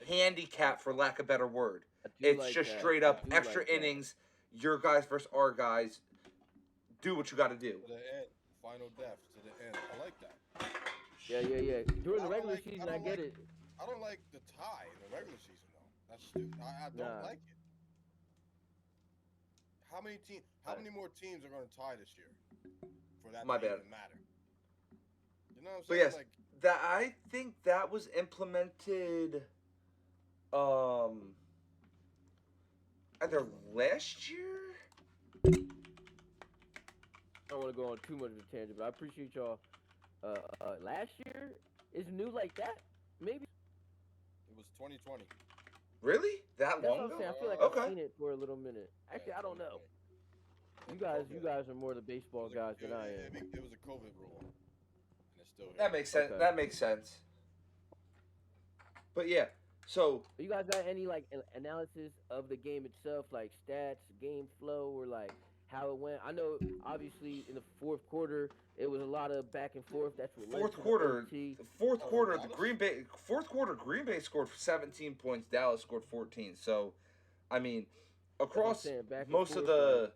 handicap for lack of a better word. I do It's like just that. straight I up do extra like that. innings. Your guys versus our guys. Do what you got to do. To the end. Final death to the end. I like that. Yeah. During the I don't regular like- I season, don't I get like- it. I don't like the tie in the regular season though. That's stupid. I don't Nah. like it. How many more teams are going to tie this year for that My to bad. even matter? You know what I'm But saying? yes, Like, that I think that was implemented either last year. I don't want to go on too much of a tangent, but I appreciate y'all. Last year is new like that. Maybe it was 2020. Really? That that's long what I'm ago? saying. I feel like Okay. I've seen it for a little minute. Actually, I don't know. You guys are more the baseball guys than I am. It was a COVID rule, and it's still here. That makes sense. Okay. That makes sense. But yeah, so But you guys got any like analysis of the game itself, like stats, game flow, or like how it went? I know obviously in the fourth quarter it was a lot of back and forth. That's what led to fourth the quarter, OT. Green Bay scored 17 points. Dallas scored 14. So, I mean, That's what I'm across saying, back and most of forth,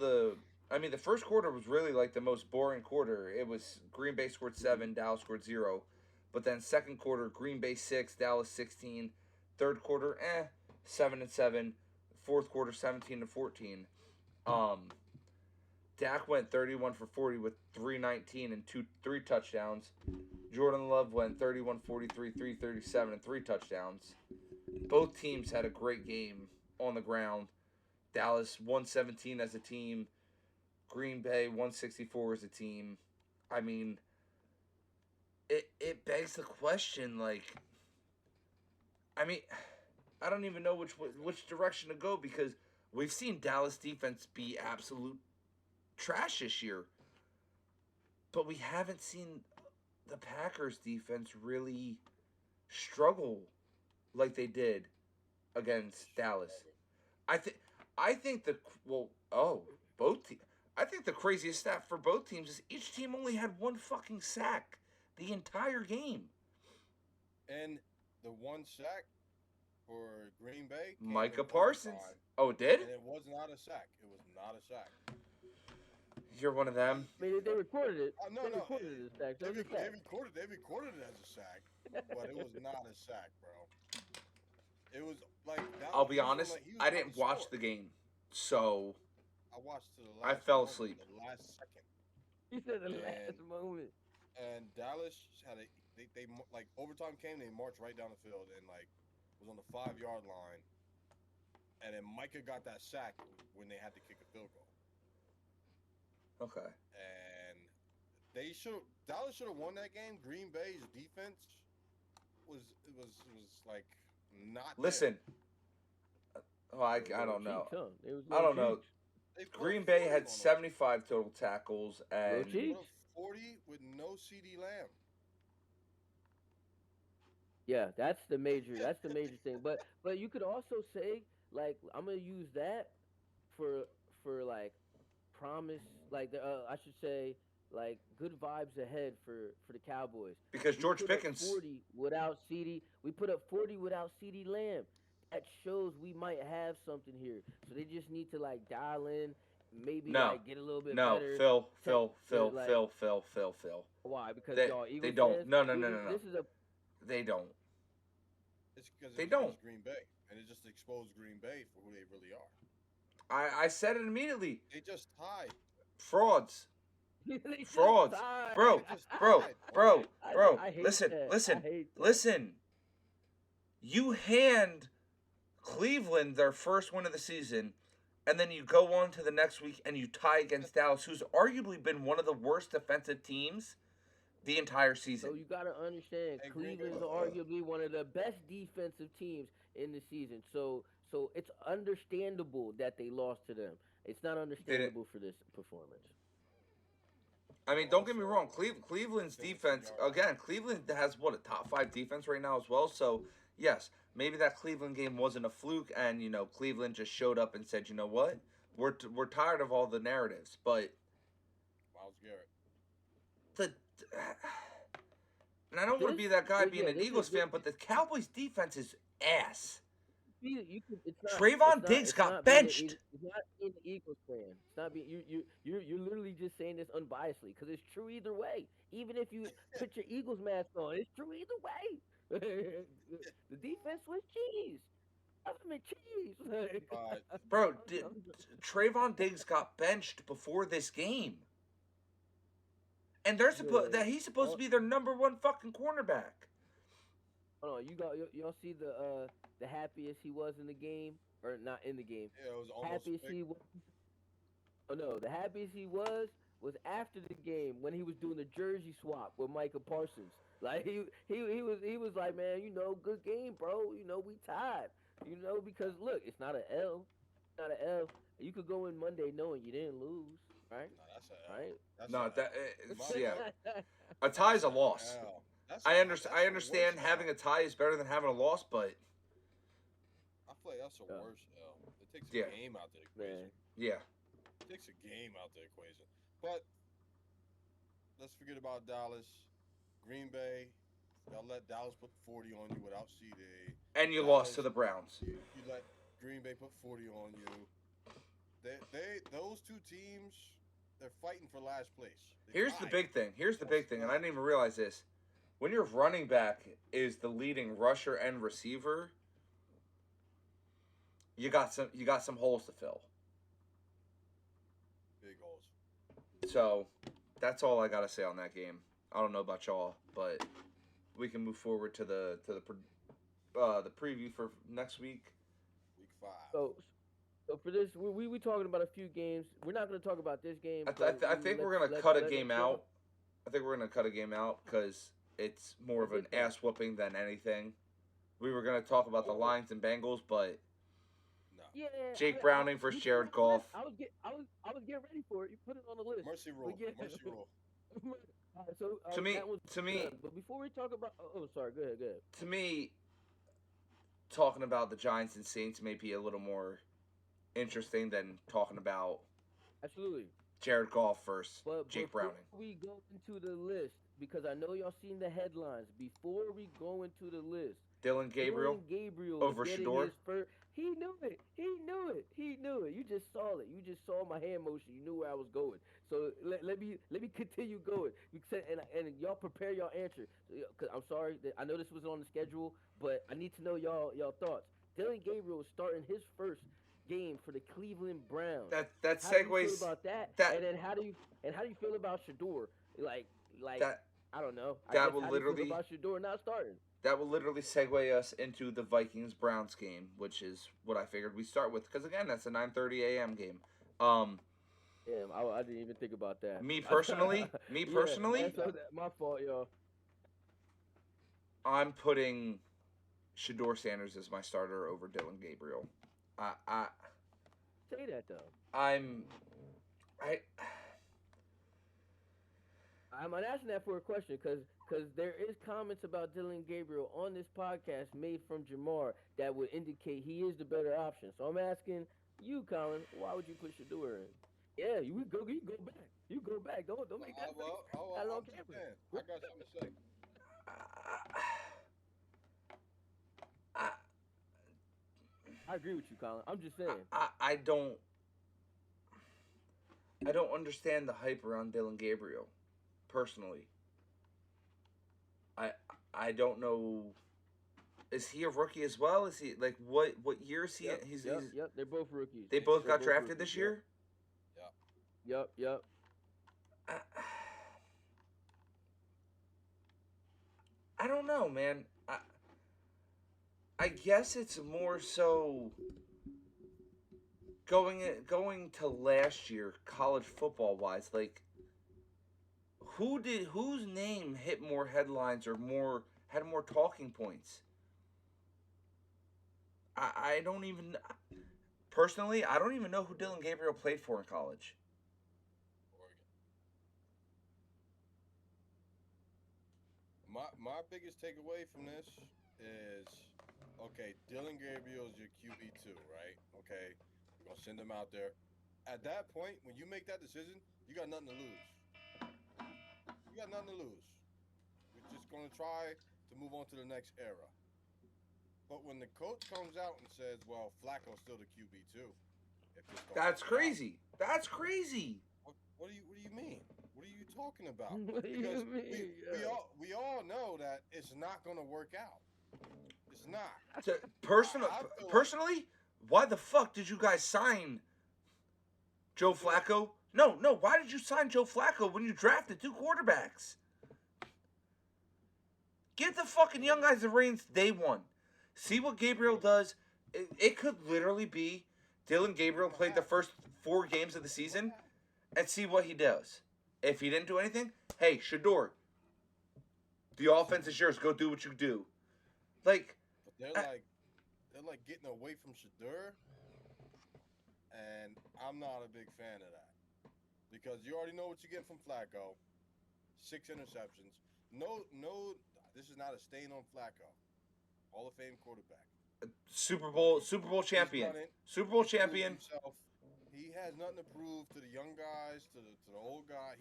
the I mean, the first quarter was really like the most boring quarter. It was Green Bay scored 7, Dallas scored 0. But then second quarter, Green Bay 6, Dallas 16. Third quarter, 7-7. Fourth quarter, 17-14. Um, Dak went 31 for 40 with 319 and three touchdowns. Jordan Love went 31-43, 337 and 3 touchdowns. Both teams had a great game on the ground. Dallas 117 as a team. Green Bay 164 as a team. I mean, it begs the question, like, I mean, I don't even know which direction to go because we've seen Dallas defense be absolute trash this year. But we haven't seen the Packers defense really struggle like they did against Dallas. I think both teams. I think the craziest stat for both teams is each team only had one fucking sack the entire game. And the one sack for Green Bay, came Micah in Parsons. overtime, Oh, it did? and it was not a sack. It was not a sack. You're one of them. I mean, they recorded it. No, They recorded it as sack. So They it's a sack. recorded it as a sack, but it was not a sack, bro. It was like that. I'll be honest, I didn't watch the game, so I watched to the I last. fell moment, asleep. The last second. He said the And- last moment. And Dallas had they like overtime came, they marched right down the field and like was on the 5-yard line, and then Micah got that sack when they had to kick a field goal, okay. and Dallas should have won that game. Green Bay's defense was like not there. Listen. Oh, I don't know. Cheeks, huh? It was I don't know. cheeks. They put Green 40 Bay on had them. 75 total tackles and Cheeks. They put up 40 with no CD Lamb. Yeah, that's the major thing. But you could also say, like, I'm gonna use that for like promise, like I should say, like, good vibes ahead for the Cowboys. because We George put up Pickens. 40 without CD. We put up 40 without CD Lamb. That shows we might have something here. So they just need to like dial in, maybe No. like get a little bit No, better. Phil. like- Why? Why? Because They- y'all they Eagles don't. fans? No. This is a They don't. It's because They don't. Green Bay, and it just exposed Green Bay for who they really are. I said it immediately. They just tied. Frauds. They just Frauds. tied. Bro, They just bro, tied. bro, I- bro. I hate Listen, that. listen, I hate that. listen. You hand Cleveland their first win of the season, and then you go on to the next week and you tie against Dallas, who's arguably been one of the worst defensive teams the entire So season. you gotta understand, And Green Bay Cleveland's was- arguably one of the best defensive teams in the season. So it's understandable that they lost to them. It's not understandable for this performance. I mean, don't get me wrong. Cleveland's defense, again, Cleveland has what, a top 5 defense right now as well. So yes, maybe that Cleveland game wasn't a fluke, and Cleveland just showed up and said, you know what, we're tired of all the narratives. But Miles Garrett. and I don't want to be that guy being an this Eagles is- fan, but the Cowboys defense is ass. It's not, Trayvon Diggs it's got not being an benched. It's not being an Eagles fan. It's not being you're literally just saying this unbiasedly because it's true either way. Even if you put your Eagles mask on, it's true either way. The defense was cheese. Government cheese. Bro, Trayvon Diggs got benched before this game. And they're that he's supposed to be their number 1 fucking cornerback. Hold on, y'all see the happiest he was in the game, or not in the game? Yeah, it was almost. Happiest he was. Oh no, the happiest he was after the game when he was doing the jersey swap with Micah Parsons. Like he was like, man, good game, bro. We tied. Because look, it's not an L. It's not an L. You could go in Monday knowing you didn't lose, right? No, that's a L. Right? That's No, a that L. it's, yeah. A tie is a loss. L. That's I a- understand. that's I the understand worst having L. a tie is better than having a loss, but I feel like that's the Yeah. worst L. It takes a Yeah. game out the equation. Man. yeah. It takes a game out the equation. But let's forget about Dallas. Green Bay, y'all let Dallas put 40 on you without CD. And you lost to the Browns. You let Green Bay put 40 on you. Those two teams they're fighting for last place. Here's the big thing. Here's the big thing, and I didn't even realize this. When your running back is the leading rusher and receiver, you got some holes to fill. Big holes. So that's all I gotta say on that game. I don't know about y'all, but we can move forward to the preview for next week. Week 5. So for this, we talking about a few games. We're not going to talk about this game. I think we're gonna cut a game out. I think we're gonna cut a game out because it's more of an ass whooping than anything. We were gonna talk about the Lions and Bengals, but No. Yeah, Jake Browning versus Jared Goff. I was getting ready for it. You put it on the list. Mercy rule. Yeah. Mercy rule. So To me- that was to me- good. But before we talk about, sorry, go ahead. to me, talking about the Giants and Saints may be a little more interesting than talking about Absolutely. Jared Goff versus But Jake before Browning. we go into the list, because I know y'all seen the headlines. Before we go into the list, Dylan Gabriel. Dylan Gabriel over is getting Shedeur? his first. He knew it. He knew it. He knew it. You just saw it. You just saw my hand motion. You knew where I was going. So let me continue going. And y'all prepare y'all answer. Cause I'm sorry. I know this was on the schedule, but I need to know y'all thoughts. Dylan Gabriel is starting his first game for the Cleveland Browns. That How do you segues. feel about that? that- And then how do you feel about Shedeur? Like That I don't know. I that guess, will how do you literally- feel about Shedeur not starting. that will literally segue us into the Vikings Browns game, which is what I figured we start with. Because again, that's a 9:30 a.m. game. Damn, I didn't even think about that. Me personally, that's my fault, y'all. I'm putting Shedeur Sanders as my starter over Dylan Gabriel. Say that though. I'm I'm not asking that for a question because there is comments about Dylan Gabriel on this podcast made from Jamar that would indicate he is the better option. So I'm asking you, Colin, why would you put Shedeur in? Yeah, you go back. You go back. Don't make that. I'm just saying. I got something to say. I agree with you, Colin. I'm just saying. I don't understand the hype around Dylan Gabriel, personally. I don't know. Is he a rookie as well? Is he like what year is he? Yep, He's they're both rookies. they both They're got drafted rookies, this year. Yep. I don't know, man. I guess it's more so going to last year college football wise, like whose name hit more headlines or had more talking points? I don't even personally, I don't even know who Dylan Gabriel played for in college. My biggest takeaway from this is, okay, Dylan Gabriel is your QB2, right? Okay, we're going to send him out there. At that point, when you make that decision, you got nothing to lose. You got nothing to lose. We're just going to try to move on to the next era. But when the coach comes out and says, well, Flacco's still the QB2. That's crazy. That's crazy. What do you mean? What are you talking about? What do you Because mean? we all know that it's not going to work out. It's not. Personally, why the fuck did you guys sign Joe Flacco? No. Why did you sign Joe Flacco when you drafted 2 quarterbacks? Give the fucking young guys the reins day one. See what Gabriel does. It could literally be Dylan Gabriel played the first 4 games of the season and see what he does. If he didn't do anything, hey, Shedeur, the offense is yours. Go do what you do. Like, but they're like getting away from Shedeur, and I'm not a big fan of that because you already know what you're getting from Flacco. 6 interceptions. No, this is not a stain on Flacco. Hall of Fame quarterback. Super Bowl champion. Super Bowl champion. Himself. He has nothing to prove to the young guys, to the old guy.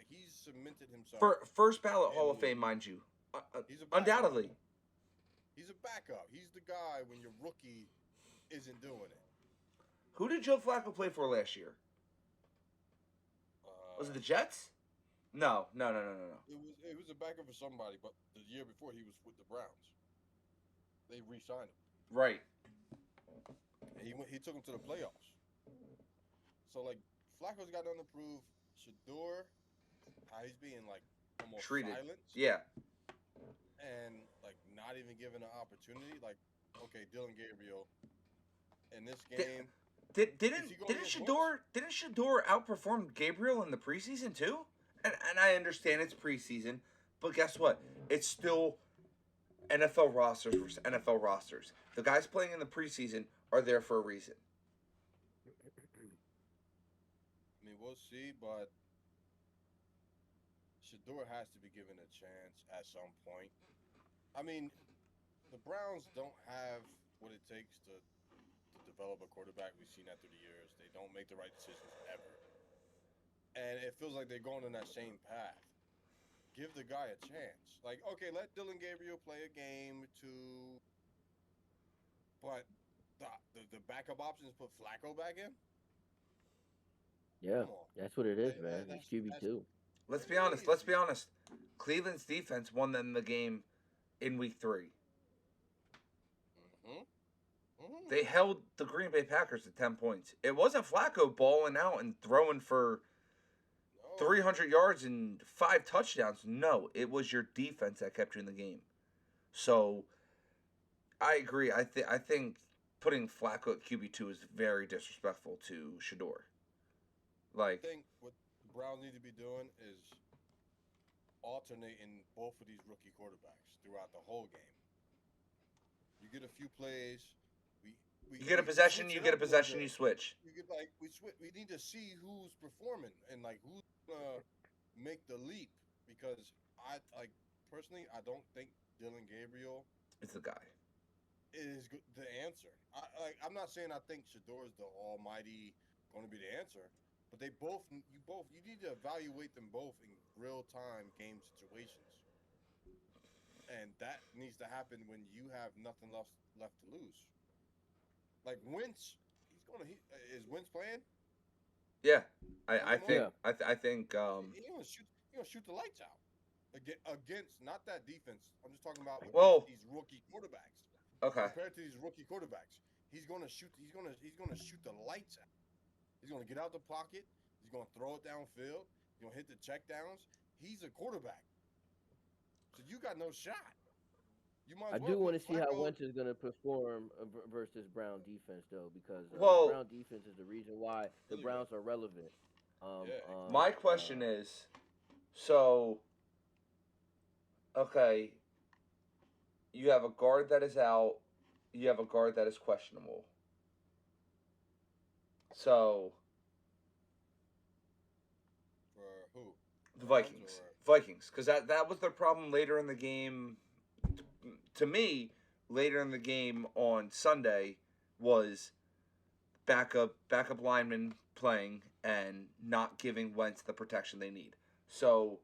He's cemented himself. For first ballot Hall of Fame, mind you. He's a backup. Undoubtedly. He's a backup. He's the guy when your rookie isn't doing it. Who did Joe Flacco play for last year? Was it the Jets? No. It was a backup for somebody, but the year before he was with the Browns. They re-signed him. Right. And he took him to the playoffs. So like Flacco's got nothing to prove. Shador, how he's being like almost Treated. silenced. Yeah. And like not even given an opportunity. Like, okay, Dylan Gabriel in this game. Didn't Shador outperform Gabriel in the preseason too? And I understand it's preseason, but guess what? It's still NFL rosters versus NFL rosters. The guys playing in the preseason are there for a reason. I mean, we'll see, but Shador has to be given a chance at some point. I mean, the Browns don't have what it takes to develop a quarterback. We've seen that through the years. They don't make the right decisions ever. And it feels like they're going in that same path. Give the guy a chance. Like, okay, let Dylan Gabriel play a game or two. But the backup options put Flacco back in? Yeah, Come on. that's what it is, Hey, man. that's- He's QB2. Let's be honest. Cleveland's defense won them the game in week 3. They held the Green Bay Packers to 10 points. It wasn't Flacco balling out and throwing for 300 yards and 5 touchdowns. No, it was your defense that kept you in the game. So, I agree. I think putting Flacco at QB2 is very disrespectful to Shador. I think what the Browns need to be doing is alternating both of these rookie quarterbacks throughout the whole game. You get a few plays. You get a possession, you switch. You get we switch. We need to see who's performing and like who's gonna make the leap, because I personally I don't think Dylan Gabriel is the guy. Is the answer. I'm not saying I think Shador is the almighty going to be the answer, but you need to evaluate them both in real time game situations, and that needs to happen when you have nothing left to lose. Like Wentz, is Wentz playing? Yeah, I think He's gonna shoot the lights out against not that defense. I'm just talking about these rookie quarterbacks. Okay. Compared to these rookie quarterbacks, he's gonna shoot the lights out. He's gonna get out the pocket. He's gonna throw it downfield. He's gonna hit the checkdowns. He's a quarterback, so you got no shot. I do want to see how Wentz is going to perform versus Brown defense, though, because Brown defense is the reason why the Browns are relevant. My question is, so, okay, you have a guard that is out, you have a guard that is questionable. So, for who? The Vikings, because that was their problem later in the game. To me, later in the game on Sunday was backup linemen playing and not giving Wentz the protection they need. So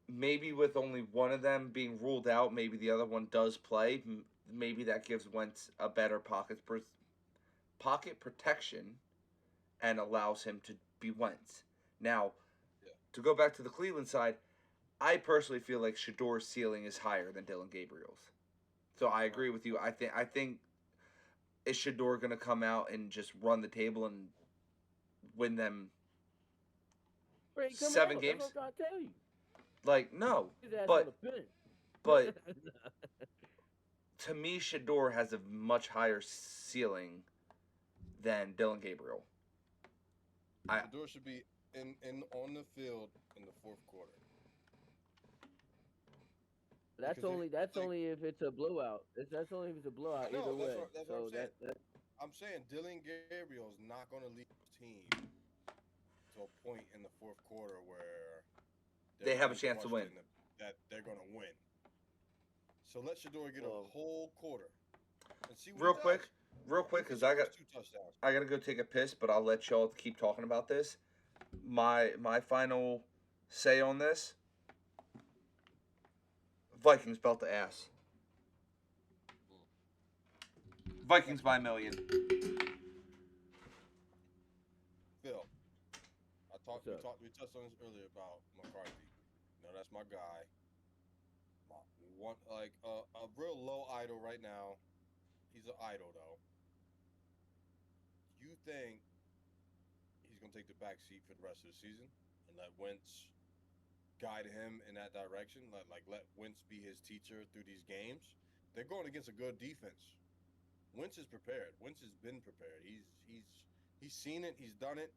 maybe with only one of them being ruled out, maybe the other one does play. Maybe that gives Wentz a better pocket protection and allows him to be Wentz. Now, to go back to the Cleveland side, I personally feel like Shador's ceiling is higher than Dylan Gabriel's. So I agree with you. I think is Shador going to come out and just run the table and win them 7 games? That's what I'm trying to tell you. Like, no. But to me, Shador has a much higher ceiling than Dylan Gabriel. Shador should be on the field in the fourth quarter. That's only if it's a blowout. That's only if it's a blowout. Either way. That's what I'm saying. I'm saying Dylan Gabriel is not going to lead his team to a point in the fourth quarter where they have a chance to win. That they're going to win. So let Shador get a whole quarter and see what real quick, because I gotta go take a piss, but I'll let y'all keep talking about this. My final say on this. Vikings belt the ass. Vikings by 1 million. Phil, What's up? we touched on this earlier about McCarthy. That's my guy. One a real low idol right now. He's an idol though. You think he's gonna take the back seat for the rest of the season and let Wentz guide him in that direction? Let Wentz be his teacher through these games. They're going against a good defense. Wentz is prepared. Wentz has been prepared. He's seen it. He's done it,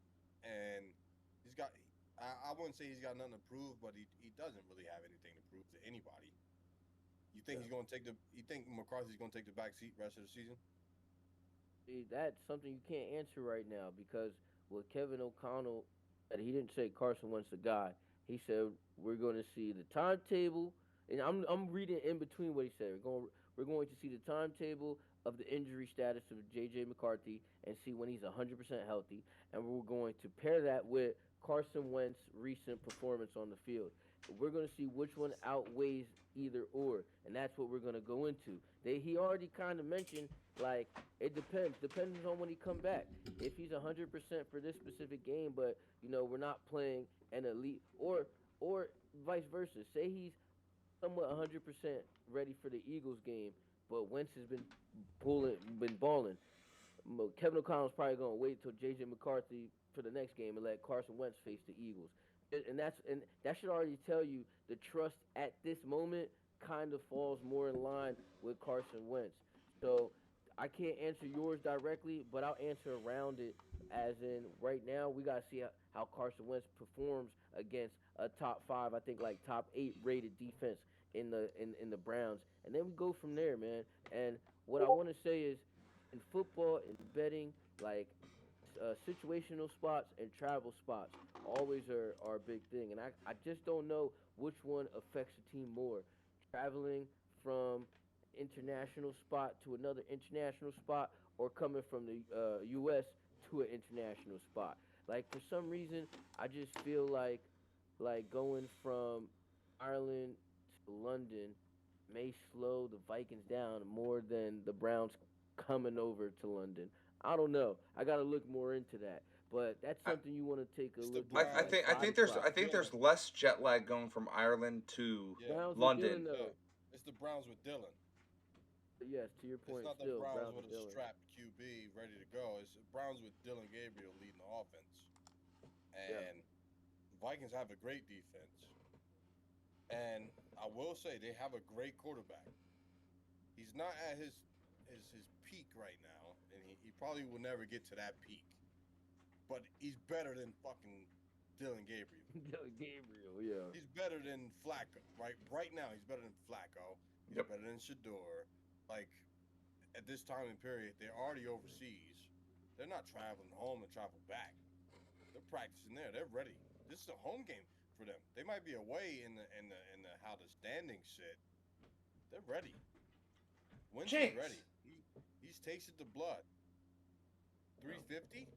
and he's got. I wouldn't say he's got nothing to prove, but he doesn't really have anything to prove to anybody. You think he's going to take the? You think McCarthy's going to take the back seat rest of the season? See, that's something you can't answer right now because what Kevin O'Connell said, he didn't say Carson Wentz the guy. He said we're going to see the timetable, and I'm reading in between what he said. We're going to see the timetable of the injury status of J.J. McCarthy and see when he's 100% healthy, and we're going to pair that with Carson Wentz's recent performance on the field. We're going to see which one outweighs either or, and that's what we're going to go into. He already kind of mentioned, like, it depends on when he come back. If he's 100% for this specific game, but we're not playing an elite, or vice versa. Say he's somewhat 100% ready for the Eagles game, but Wentz has been balling. Kevin O'Connell's probably going to wait till J.J. McCarthy for the next game and let Carson Wentz face the Eagles. And that should already tell you the trust at this moment kind of falls more in line with Carson Wentz. So I can't answer yours directly, but I'll answer around it. As in, right now we gotta see how Carson Wentz performs against a top 5, I think like top 8 rated defense in the Browns, and then we go from there, man. And what I want to say is, in football and betting, like situational spots and travel spots always are a big thing, and I just don't know which one affects the team more, traveling from international spot to another international spot or coming from the U.S. to an international spot. Like, for some reason, I just feel like going from Ireland to London may slow the Vikings down more than the Browns coming over to London. I don't know. I got to look more into that. But that's something you want to take a look at. I think there's less jet lag going from Ireland to London. It's the Browns with Dylan. Yes, to your point. It's not still, the Browns with a Dylan. strapped QB ready to go. It's the Browns with Dylan Gabriel leading the offense. And Vikings have a great defense. And I will say they have a great quarterback. He's not at his peak right now, and he probably will never get to that peak. But he's better than fucking Dylan Gabriel. Dylan Gabriel, yeah. He's better than Flacco. Right now, he's better than Flacco. He's better than Shador. Like, at this time and period, they're already overseas. They're not traveling home and travel back. They're practicing there. They're ready. This is a home game for them. They might be away in the how the standings sit. They're ready. Wentz is ready. He's tasted the blood. 350.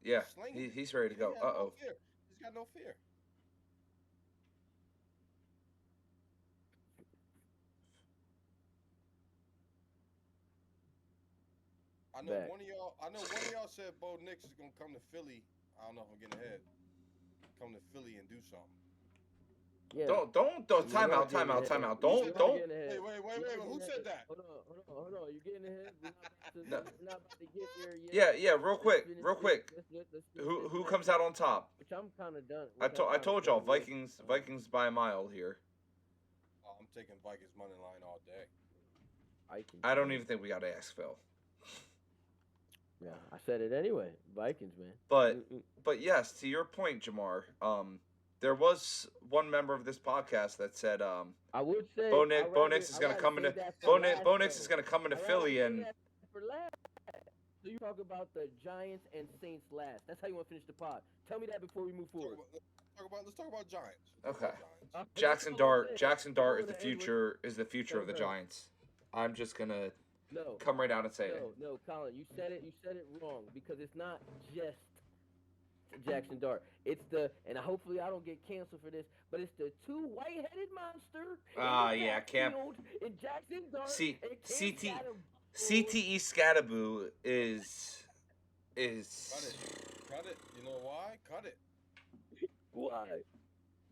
Yeah, he's ready to go. No fear. He's got no fear. I know one of y'all said Bo Nix is gonna come to Philly. I don't know if I'm getting ahead. Come to Philly and do something. Yeah. Don't time out. Don't. Wait. Who said that? Hold on. You're getting ahead. We're not about to get there yet. Yeah. Real quick. Who comes out on top? Which I'm kind of done. I told y'all Vikings by a mile here. Oh, I'm taking Vikings money line all day. I don't even think we got to ask Phil. Yeah, I said it anyway. Vikings, man. But yes, to your point, Jamar. There was one member of this podcast that said, I would say Bo Nix is going to come into Philly and. For last. So you talk about the Giants and Saints last. That's how you want to finish the pod. Tell me that before we move forward. Let's talk about Giants. Okay. Jackson Dart is the future of the Giants. I'm just gonna come right out and say it. No, Colin, you said it wrong because it's not just Jackson Dart. It's and hopefully I don't get canceled for this, but it's the two white-headed monster. Cam. In Jackson Dart. CTE Scattaboo is Cut it. You know why? Cut it. Why?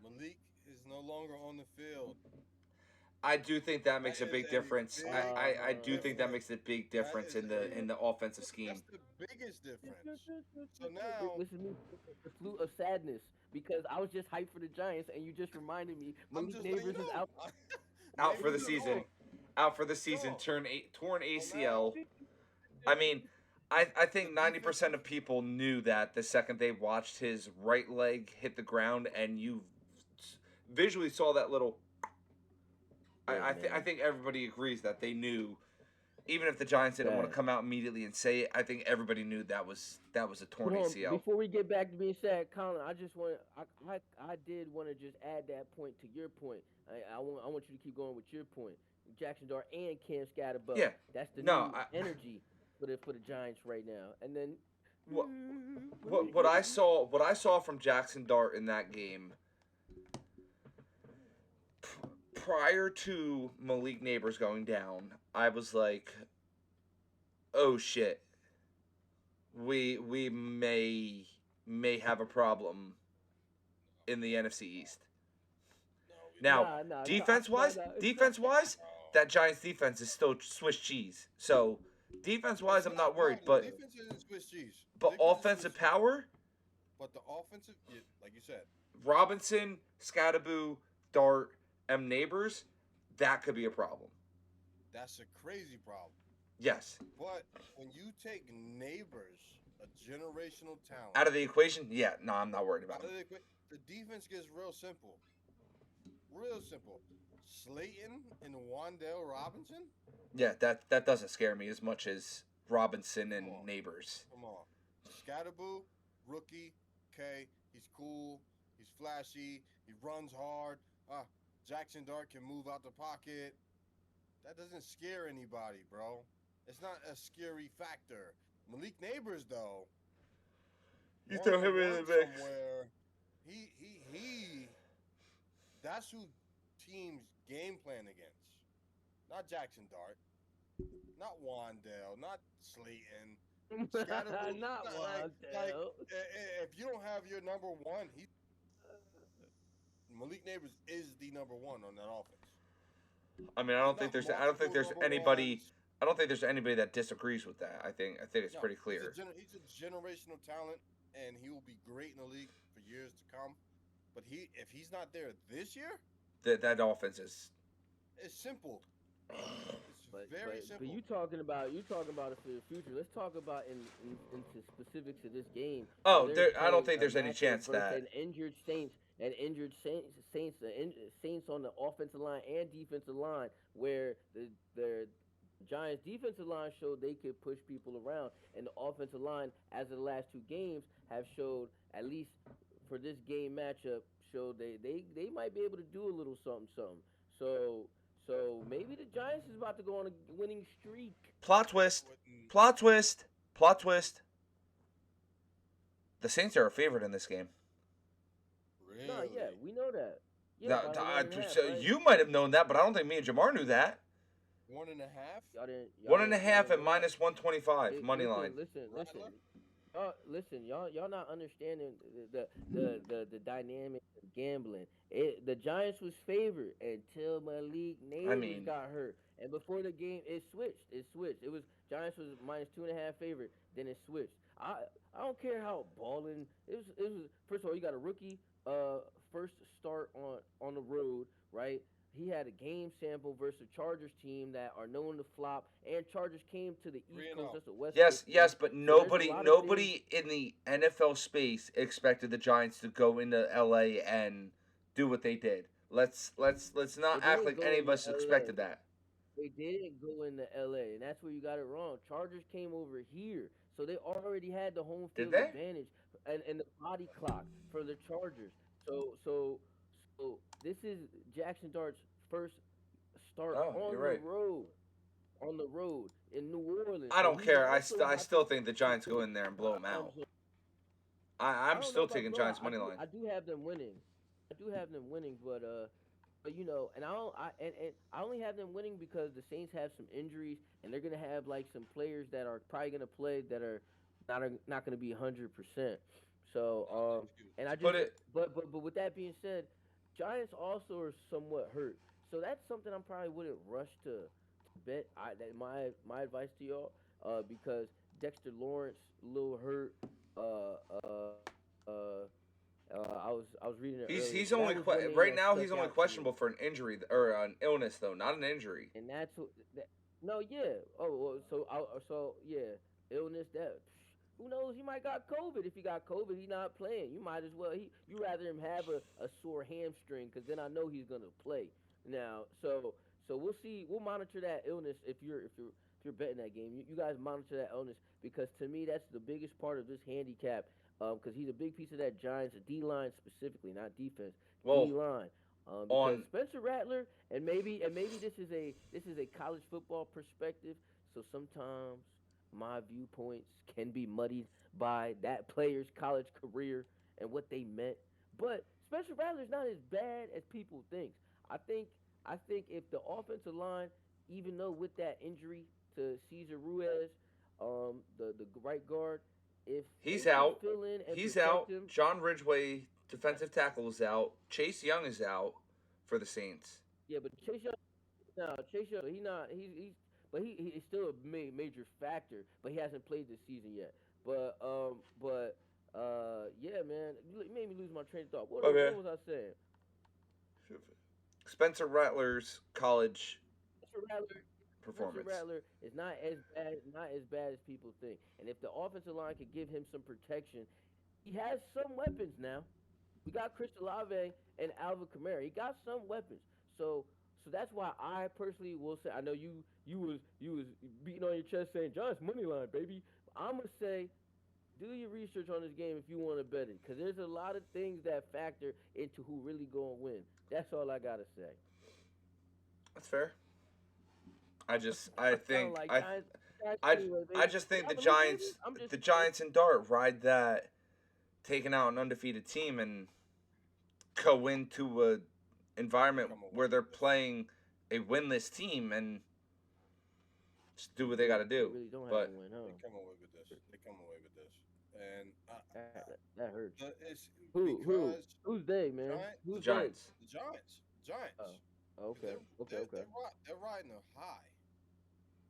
Malik is no longer on the field. I do think that That makes a is big a difference. big I do think that difference. makes a big That difference is in a the offensive scheme. that's the biggest difference. So now Listen to me, the flute of sadness, because I was just hyped for the Giants, and you just reminded me I'm Malik just letting you Neighbors is know. out. Out for the Neighbors is season. gone. Out for the season. Gone. Torn So now ACL. I mean, I the think 90% defensive of people knew that the second they watched his right leg hit the ground, and you visually saw that little. Yeah, I man. think everybody agrees that they knew, even if the Giants didn't want Sad. to come out immediately and say it. I think everybody knew that was a torn Hold on, ACL. before we get back to being sad, Colin, I just want I did want to just add that point to your point. I want you to keep going with your point. Jackson Dart and Cam Scatterbutt. Yeah. That's the No, new energy for the Giants right now. And then what what I saw from Jackson Dart in that game prior to Malik Neighbors going down, I was like, "Oh shit, we may have a problem in the NFC East." no, we Now, nah, defense wise, no. that Giants defense is still Swiss cheese. So defense wise, It's I'm not worried, no, the but defense isn't Swiss cheese. but Defense is Swiss offensive cheese. power, But the offensive, like you said, Robinson, Scatterboo, Dart, M Neighbors, that could be a problem. that's a crazy problem. Yes. But when you take Neighbors, a generational talent, Out of the equation, yeah, no, I'm not worried about out of it. the defense gets real simple. Real simple. Slayton and Wandale Robinson? Yeah, that doesn't scare me as much as Robinson and Come on. Neighbors. Come on. Scatterboo, rookie, okay, he's cool, he's flashy, he runs hard. Jackson Dart can move out the pocket. That doesn't scare anybody, bro. It's not a scary factor. Malik Neighbors, though, You throw him in one-on-one the mix. somewhere, he. That's who teams game plan against. Not Jackson Dart, not Wandale, not Slayton. Scatterboo, Not like, Wandale. if you don't have your number one, Malik Neighbors is the number one on that offense. I mean, I don't think there's anybody. I don't think there's anybody that disagrees with that. I think it's pretty clear. He's a generational talent, and he will be great in the league for years to come. But if he's not there this year, That offense is. it's simple. It's But, very but simple. you talking about it for the future. Let's talk about into specifics of this game. Oh, They're I don't playing think there's a any matchup chance versus that. an injured Saints on the offensive line and defensive line, where the Giants defensive line showed they could push people around, and the offensive line, as of the last two games, have showed, at least for this game matchup, showed they might be able to do a little something. So maybe the Giants is about to go on a winning streak. Plot twist. Wouldn't- Plot twist. Plot twist. The Saints are a favorite in this game. Really? No, yeah, we know that. Yeah, Now, by 1.5, so right? you might have known that, but I don't think me and Jamar knew that. 1.5? Y'all didn't, 1.5 at y'all minus 125 money line. Listen. Rattler? Y'all not understanding the dynamic of gambling. The Giants was favored until Malik Neighbors got hurt, and before the game it switched. It was Giants was minus 2.5 favorite, then it switched. I don't care how balling it was. First of all, you got a rookie first start on the road, right? He had a game sample versus a Chargers team that are known to flop, and Chargers came to the East 3-0. Coast. That's a West Yes, Coast team. yes, but So there's a nobody lot of nobody in the NFL space expected the Giants to go into LA and do what they did. Let's not They act didn't like go any of into us expected LA. that. They didn't go into LA, and that's where you got it wrong. Chargers came over here, so they already had the home Did field they? advantage and the body clock for the Chargers. So this is Jackson Dart's first start Oh, on you're the right. road. On the road in New Orleans. I And don't he's care. also I about still to- think the Giants go in there and blow them out. I I'm don't know still about taking blowout. Giants money line. I do have them winning. But you know, and I only have them winning because the Saints have some injuries, and they're gonna have like some players that are probably gonna play that are not going to be 100%. So Not the and I excuse. Put just it but with that being said, Giants also are somewhat hurt. So that's something I probably wouldn't rush to bet. My advice to y'all, because Dexter Lawrence a little hurt. Uh, uh, uh, I was reading it He's earlier. he's That only was one name right that now he's stuck only out to me, questionable for an injury or an illness though, not an injury. and that's what. No, yeah. Oh, well, so yeah, illness. That who knows? He might got COVID. If he got COVID, he not playing. You might as well. You rather him have a sore hamstring because then I know he's gonna play. Now, so we'll see. We'll monitor that illness if you're betting that game. You guys monitor that illness because to me that's the biggest part of this handicap. Because he's a big piece of that Giants D line specifically, not defense. D Well, line. Because on Spencer Rattler and maybe this is a college football perspective. So sometimes my viewpoints can be muddied by that player's college career and what they meant. But Spencer Rattler's not as bad as people think. I think I think if the offensive line, even though with that injury to Cesar Ruiz, the right guard, if he's they can out, fill in and he's protect out. him, John Ridgeway, defensive tackle, is out. Chase Young is out for the Saints. yeah. But Chase Young, no, Chase Young, he not but he's still a major factor. But he hasn't played this season yet. Yeah, man, you made me lose my train of thought. Okay. What was I saying? Spencer Rattler's college Spencer Rattler, Spencer performance. Rattler is not as bad as people think. And if the offensive line could give him some protection, he has some weapons now. We got Chris Olave and Alvin Kamara. He got some weapons. So that's why I personally will say I know you was beating on your chest saying John's money line, baby. I'm gonna say do your research on this game if you want to bet it, because there's a lot of things that factor into who really gonna win. That's all I gotta say. That's fair. I I'm kind of think like Giants I anyway, I baby. just think Y'all believe, baby? I'm just The saying. Giants and Dart ride that, taking out an undefeated team and go into a environment Come away where they're with this. playing a winless team and just do what they got to They do. really don't have a But win, They huh? come away with this. They come away with this. And That hurts. it's Who? because Who's they, man? the Who's they? Giants, the Giants, Giants, Oh, okay, okay, okay. they're riding a high,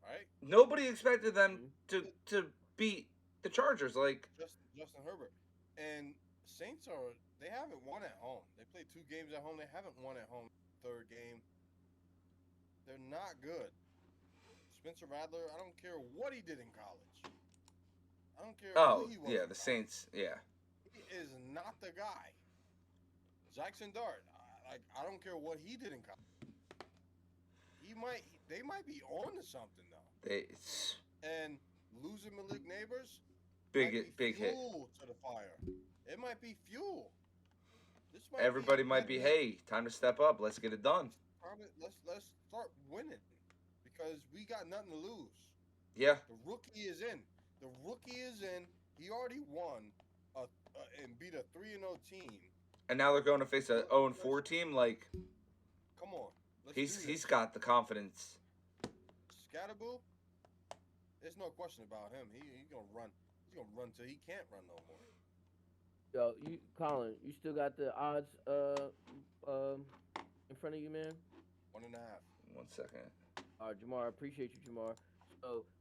right? nobody expected them Hmm. to beat the Chargers. Like, Justin Herbert and Saints they haven't won at home. They played 2 games at home. They haven't won at home. Third game, they're not good. Spencer Rattler, I don't care what he did in college. I don't care who oh he was yeah, in the college. Saints, yeah. He is not the guy. Jackson Dart, I don't care what he did in college. They might be on to something though. It's And losing Malik Neighbors might be big hit. fuel to the fire. It might be fuel. This might Everybody be might be, hey, time to step up. Let's get it done. let's start winning because we got nothing to lose. Yeah, The rookie is in. The rookie is in. He already won and beat a 3-0 team. and now they're going to face a 0-4 team. Like, Come on, let's do this. he's got the confidence. Scatterboo, there's no question about him. He's gonna run. He's gonna run till he can't run no more. Yo, Colin, you still got the odds in front of you, man? 1.5. 1 second. All right, Jamar, I appreciate you, Jamar.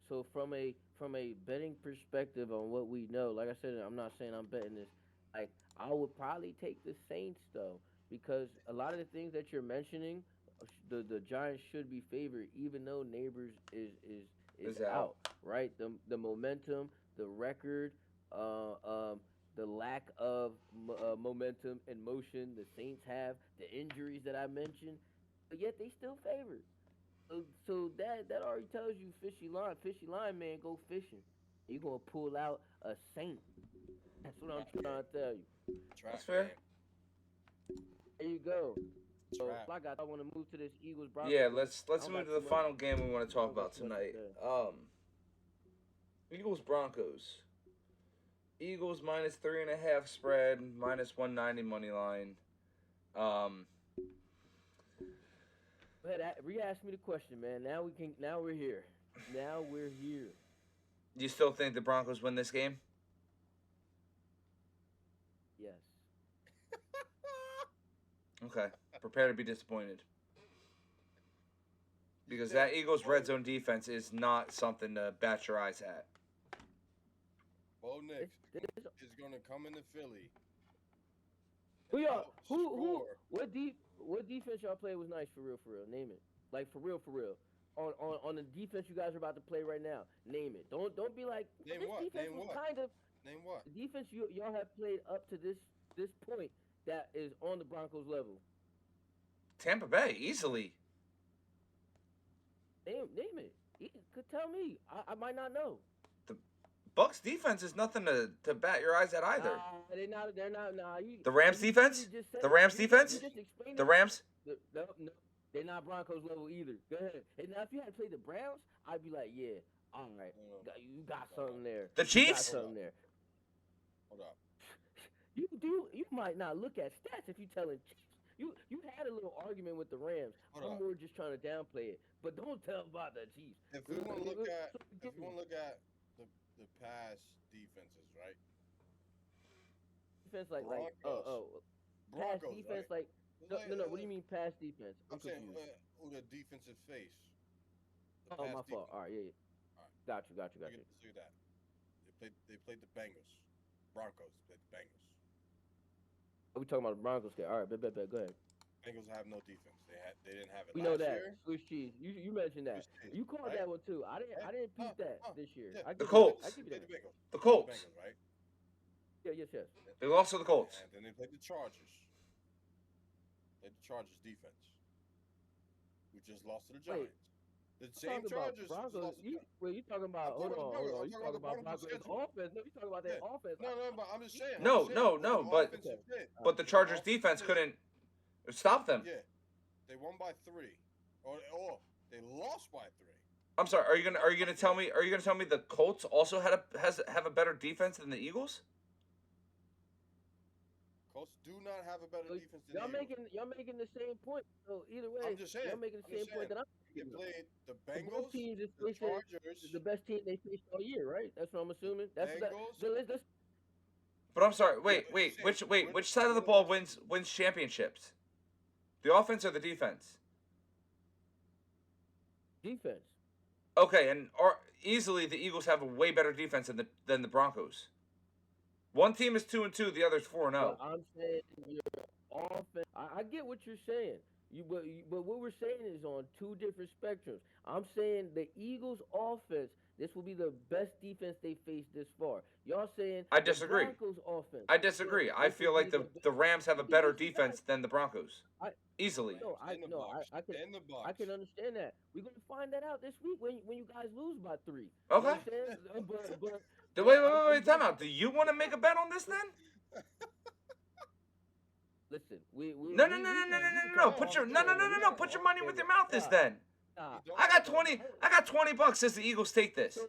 So from a betting perspective on what we know, like I said, I'm not saying I'm betting this. Like I would probably take the Saints though, because a lot of the things that you're mentioning, the Giants should be favored, even though Neighbors is Is out. out, right? The momentum, the record, uh, um, the lack of momentum and motion the Saints have, the injuries that I mentioned, but yet they still favored. So that already tells you fishy line man, go fishing. You gonna pull out a saint. That's what I'm trying to tell you. Trap That's fair. game. There you go. So Trap. like I want to move to this Eagles Broncos. Yeah, let's I don't move got to the too much- final game we want to I talk don't got about too much to tonight. Eagles Broncos. Eagles minus 3.5 spread, minus 190 money line. Go ahead, re-ask me the question, man. Now we're here. Now we're here. You still think the Broncos win this game? Yes. Okay. Prepare to be disappointed. Because that Eagles red zone defense is not something to bat your eyes at. Bo Nix It's- is gonna come into Philly. Who y'all? Who? outscore. What defense y'all played was nice for real? For real, name it. Like for real, for real. On the defense you guys are about to play right now, name it. Don't be like Name this what? defense Name was what? kind of Name what? the defense y'all have played up to this point that is on the Broncos level. Tampa Bay, easily. Name it. You could tell me. I might not know. Bucks defense is nothing to bat your eyes at either. They're not. Nah, The Rams you defense? just said The it. Rams You defense? just explained The it. Rams? No, they're not Broncos level either. Go ahead. And now if you had played the Browns, I'd be like, yeah, all right, No. you got something there. The You got Chiefs? something there. Hold up. You might not look at stats if you telling Chiefs. You had a little argument with the Rams. Hold I'm up. more just trying to downplay it, but don't tell about the Chiefs. If we want to look at the past defenses, right? defense like Broncos. pass Broncos, defense right? like no. What do you mean pass defense? I'm saying confused. who the defensive face. The Oh, pass my fault. defense. All right, yeah. Alright. Got you. Look at that. They played the Bengals. Broncos played the Bengals. We talking about the Broncos here. All right, bet. Go ahead. Bengals have no defense. They didn't have it We last know that. year. Swiss cheese. You mentioned that. Swiss cheese, You called right? that one too. I didn't peep that Oh, this year. yeah. I The give you Colts. that. I give you They that. played the Bengals. The They played Colts. The Bengals, right? Yeah, yes. They lost to the Colts. And then they played the Chargers. Played the Chargers defense. We just lost to the Wait. Giants. The same Talking about Chargers just Broncos. lost to the Giants. You talking about? I'm Hold talking on. about You I'm talking talking about about Broncos schedule. offense? No, you talking about their Yeah. offense. No, but I'm just saying. No, I'm just saying, no, the but- offensive hit. But the Chargers defense couldn't stop them. Yeah, they won by 3, or they lost by 3. I'm sorry. Are you gonna tell me the Colts also have a better defense than the Eagles? Colts do not have a better So defense than the Eagles. y'all making the same point. So either way, I'm just saying. y'all making the same point that I'm They making. played the Both Bengals, teams is the facing Chargers, the best team they faced all year, right? That's what I'm assuming. That's Bengals. so let's But I'm sorry. but I'm saying, Which side of the ball wins championships? The offense or the defense? defense. Okay, and easily the Eagles have a way better defense than the Broncos. One team is 2-2, the other's 4-0. But I'm saying your offense. I get what you're saying. But what we're saying is on two different spectrums. I'm saying the Eagles' offense. This will be the best defense they faced this far. Y'all saying I disagree. The Broncos' offense. I disagree. I This feel will like be the Rams have a better This is defense than the Broncos. Easily. No, I in the no, box, I can in the box. I can understand that. We're gonna find that out this week when you guys lose by 3. You Okay. understand? But Wait, time out. Do you want to make a bet on this then? listen, No. Put your Put your money with your mouth this then. Nah, I got $20 says the Eagles take this. so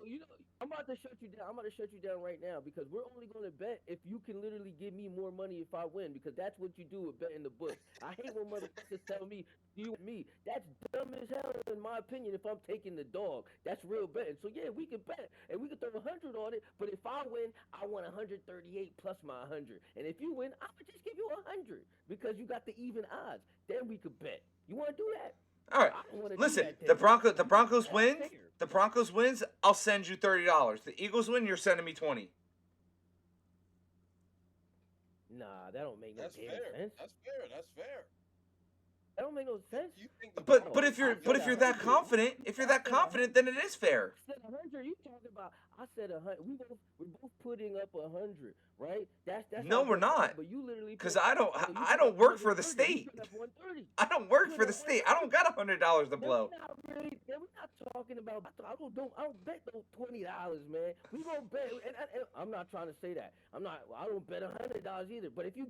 I'm about to shut you down. I'm about to shut you down right now because we're only going to bet if you can literally give me more money if I win because that's what you do with betting the books. I hate when motherfuckers tell me, "Do you want me?" That's dumb as hell in my opinion. If I'm taking the dog, that's real betting. So yeah, we can bet and we can throw 100 on it. But if I win, I want 138 plus my 100. And if you win, I would just give you 100 because you got the even odds. Then we could bet. You want to do that? All right. I don't wanna do Listen, that then. the Broncos That's win. fair. The Broncos wins. I'll send you $30. The Eagles win. You're sending me 20. Nah, that don't make no That's damn fair. sense. That's fair. That don't make no sense. You think the But if I you're said that 100. confident, then it is fair. I said 100. You talking about? I said 100. We're both putting up 100, right? That's No, how we're it not. works, But you literally Because put- I don't so you I put don't up work for the 130, you state. put up 130. I don't work You for put the up state. I don't got $100 to blow. We're not really. We're not talking about. I don't bet those $20, man. We gonna bet, and I'm not trying to say that. I don't bet $100 either. But if you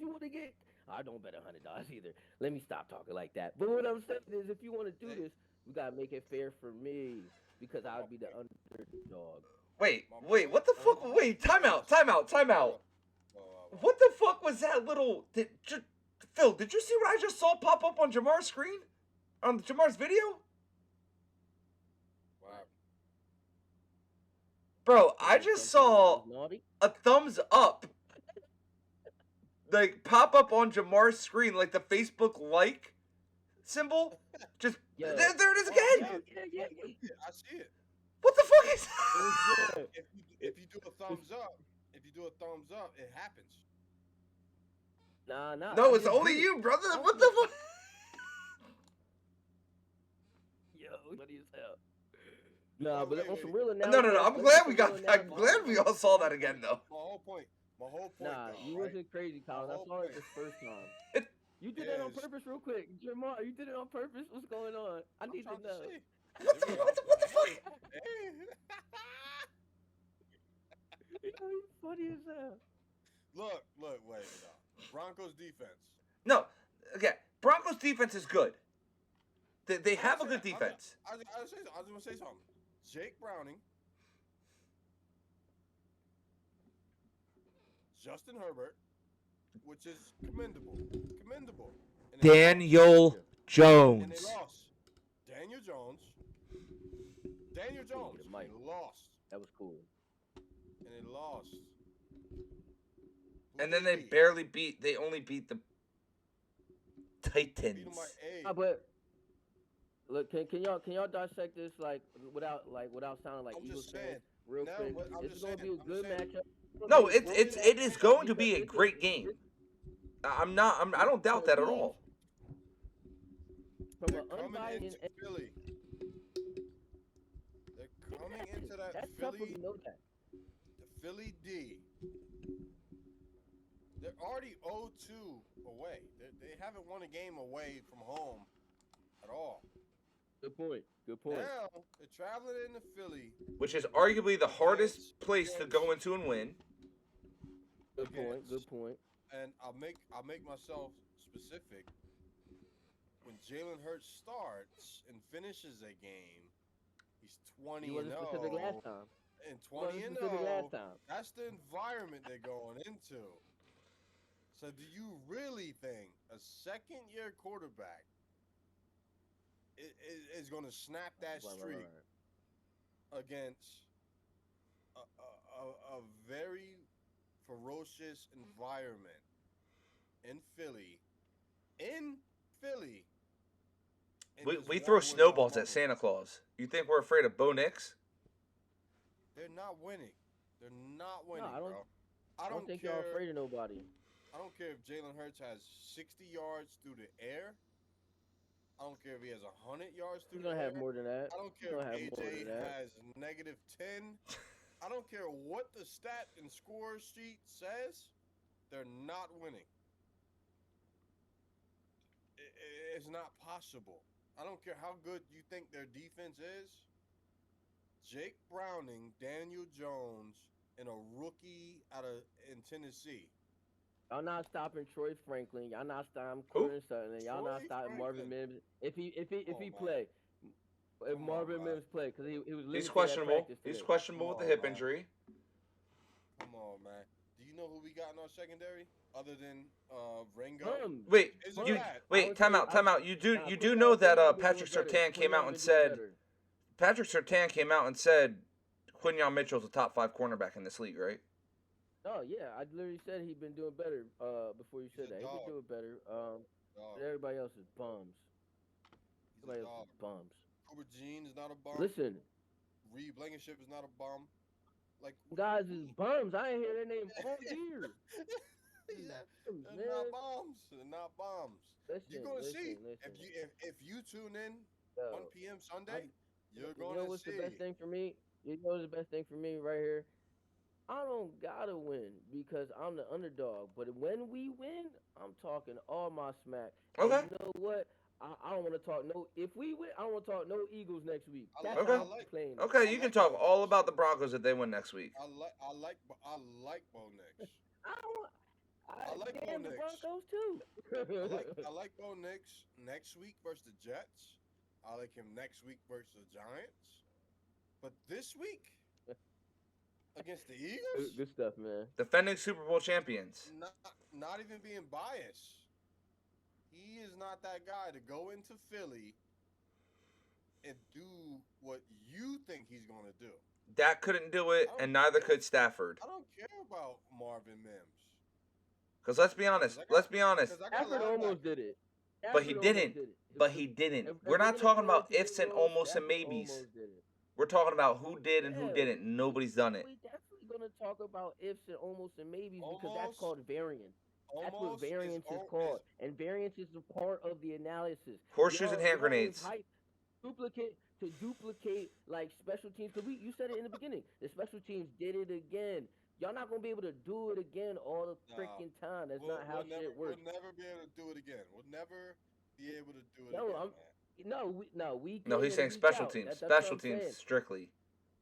want to get, I don't bet $100 either. Let me stop talking like that. But what I'm saying is, if you want to do this, we gotta make it fair for me because I would be the underdog. Wait, what the fuck? Wait, time out. What the fuck was that little? Phil, did you see what I just saw pop up on Jamar's screen? On Jamar's video? Wow. Bro, I Saying just something that saw was naughty. a thumbs up like pop up on Jamar's screen, like the Facebook like symbol. Just Yo, there it is Oh, again. yeah. I see it. What the fuck is It was that? good. If you do a thumbs up, it happens. Nah. I No, it's just only did it. you, brother. I What was- the fuck? Yo, funny as hell. Nah, Oh, but wait, on wait. some real No, announcements. I'm glad we got. I'm glad we all saw that again, though. My whole point. Nah, though, you right? wasn't crazy, Colin. I whole saw it point the first time. You did that on is- purpose, real quick, Jamar. You did it on purpose. What's going on? I I'm need to trying know. see. What the, There we go. what the fuck? Hey. Yo, you funny as hell. Look, wait it up. Broncos defense. No, okay. Broncos defense is good. They have a good defense. I was gonna say something. Jake Browning, Justin Herbert, which is commendable. And Daniel and Jones. they lost. Daniel Jones. Get a mic. And lost. That was cool. And they lost. And then they they only beat the beat Titans. them by 8. But look, can y'all dissect this without sounding like I'm Eagles just fans saying. real No, quick? but I'm This is just gonna be saying, a I'm good saying- matchup. No, it is going to be a great game. I don't doubt that at all. From They're an coming unbiased, into Philly. They're coming into that that's tough Philly, to know that. the Philly D. They're already 0-2 away. They haven't won a game away from home at all. Good point. Now they're traveling into Philly. Which is arguably the hardest place to go into and win. Good point. And I'll make myself specific. When Jalen Hurts starts and finishes a game, he's 20 He wasn't and 0. specific last time. And He wasn't 20 and specific 0. last time. That's the environment they're going into. So do you really think a second-year quarterback is going to snap that streak against a very ferocious environment in Philly? And just We won't throw win snowballs by at Santa bubbles? Claus. You think we're afraid of Bo Nix? They're not winning. They're not winning, I don't- bro. I don't think y'all afraid of nobody. I don't care if Jalen Hurts has 60 yards through the air. I don't care if he has 100 yards through He's the gonna air. have more than that. I don't He's care gonna have if more AJ than that. has -10. I don't care what the stat and score sheet says. They're not winning. It's not possible. I don't care how good you think their defense is. Jake Browning, Daniel Jones, and a rookie in Tennessee. Y'all not stopping Troy Franklin. Y'all not stopping Who? Courtney Sutton. Y'all not Troy stopping Marvin Franklin. Mims. If he Come on, play, if Come on, Marvin man. Mims play, because he was limited He's at questionable. practice He's today. questionable with the Come hip on, man. injury. Come on, man. Do you know who we got in our secondary other than Ringo? Wait, Is you that? wait. Time out. You do know that Patrick Surtain came out and said Quinyon Mitchell's a top 5 cornerback in this league, right? Oh yeah, I literally said he'd been doing better. Before you said He's a that, he's dog. been doing better. Dog. But everybody else is bums. He's a Everybody else dog. is bums. Cooper Jean is not a bum. Listen, Reed Blankenship is not a bum. Like guys is bums. I ain't hear their name all year. yeah, Bums, they're not man. bombs. They're not bombs. Listen, You're gonna see listen. if you tune in Yo, 1 p.m. Sunday, you're you gonna know what's see. the best thing for me? You know what's the best thing for me right here? I don't gotta win because I'm the underdog. But when we win, I'm talking all my smack. And Okay. you know what? I don't want to talk no. If we win, I don't want to talk no Eagles next week. I That's like- how I I'm like- playing. Okay, you can talk all about the Broncos if they win next week. I like Bo Nix. I like damn Bo the Nix. Broncos too. I like Bo Nix next week versus the Jets. I like him next week versus the Giants. But this week against the Eagles, Good stuff, man. Defending Super Bowl champions. not even being biased. He is not that guy to go into Philly and do what you think he's going to do. Dak couldn't do it, I don't and neither care. could Stafford. I don't care about Marvin Mims. Because let's be Cause honest. I got, Let's be honest. cause I got Stafford almost linebackers. did it. But he Stafford almost didn't. did it. But he didn't. If We're we're not gonna talking go about into the ifs and role, almost and Stafford maybes. almost did it. We're talking about who did and who Yeah, didn't. Nobody's done it. we definitely gonna talk about ifs and almost and maybes because that's Almost, called variance. That's what almost variance is is called, and variance is a part of the analysis. Horseshoes and hand Y'all was grenades. hyped to duplicate like special teams because you said it in the beginning. The special teams did it again. Y'all not gonna be able to do it again all the nah. freaking time. That's We'll not how shit we'll works. never be able to do it again. We'll never be able to do it No, again, I'm man. no week No, in he's and saying week special out. teams. That's what Special I'm teams saying. strictly.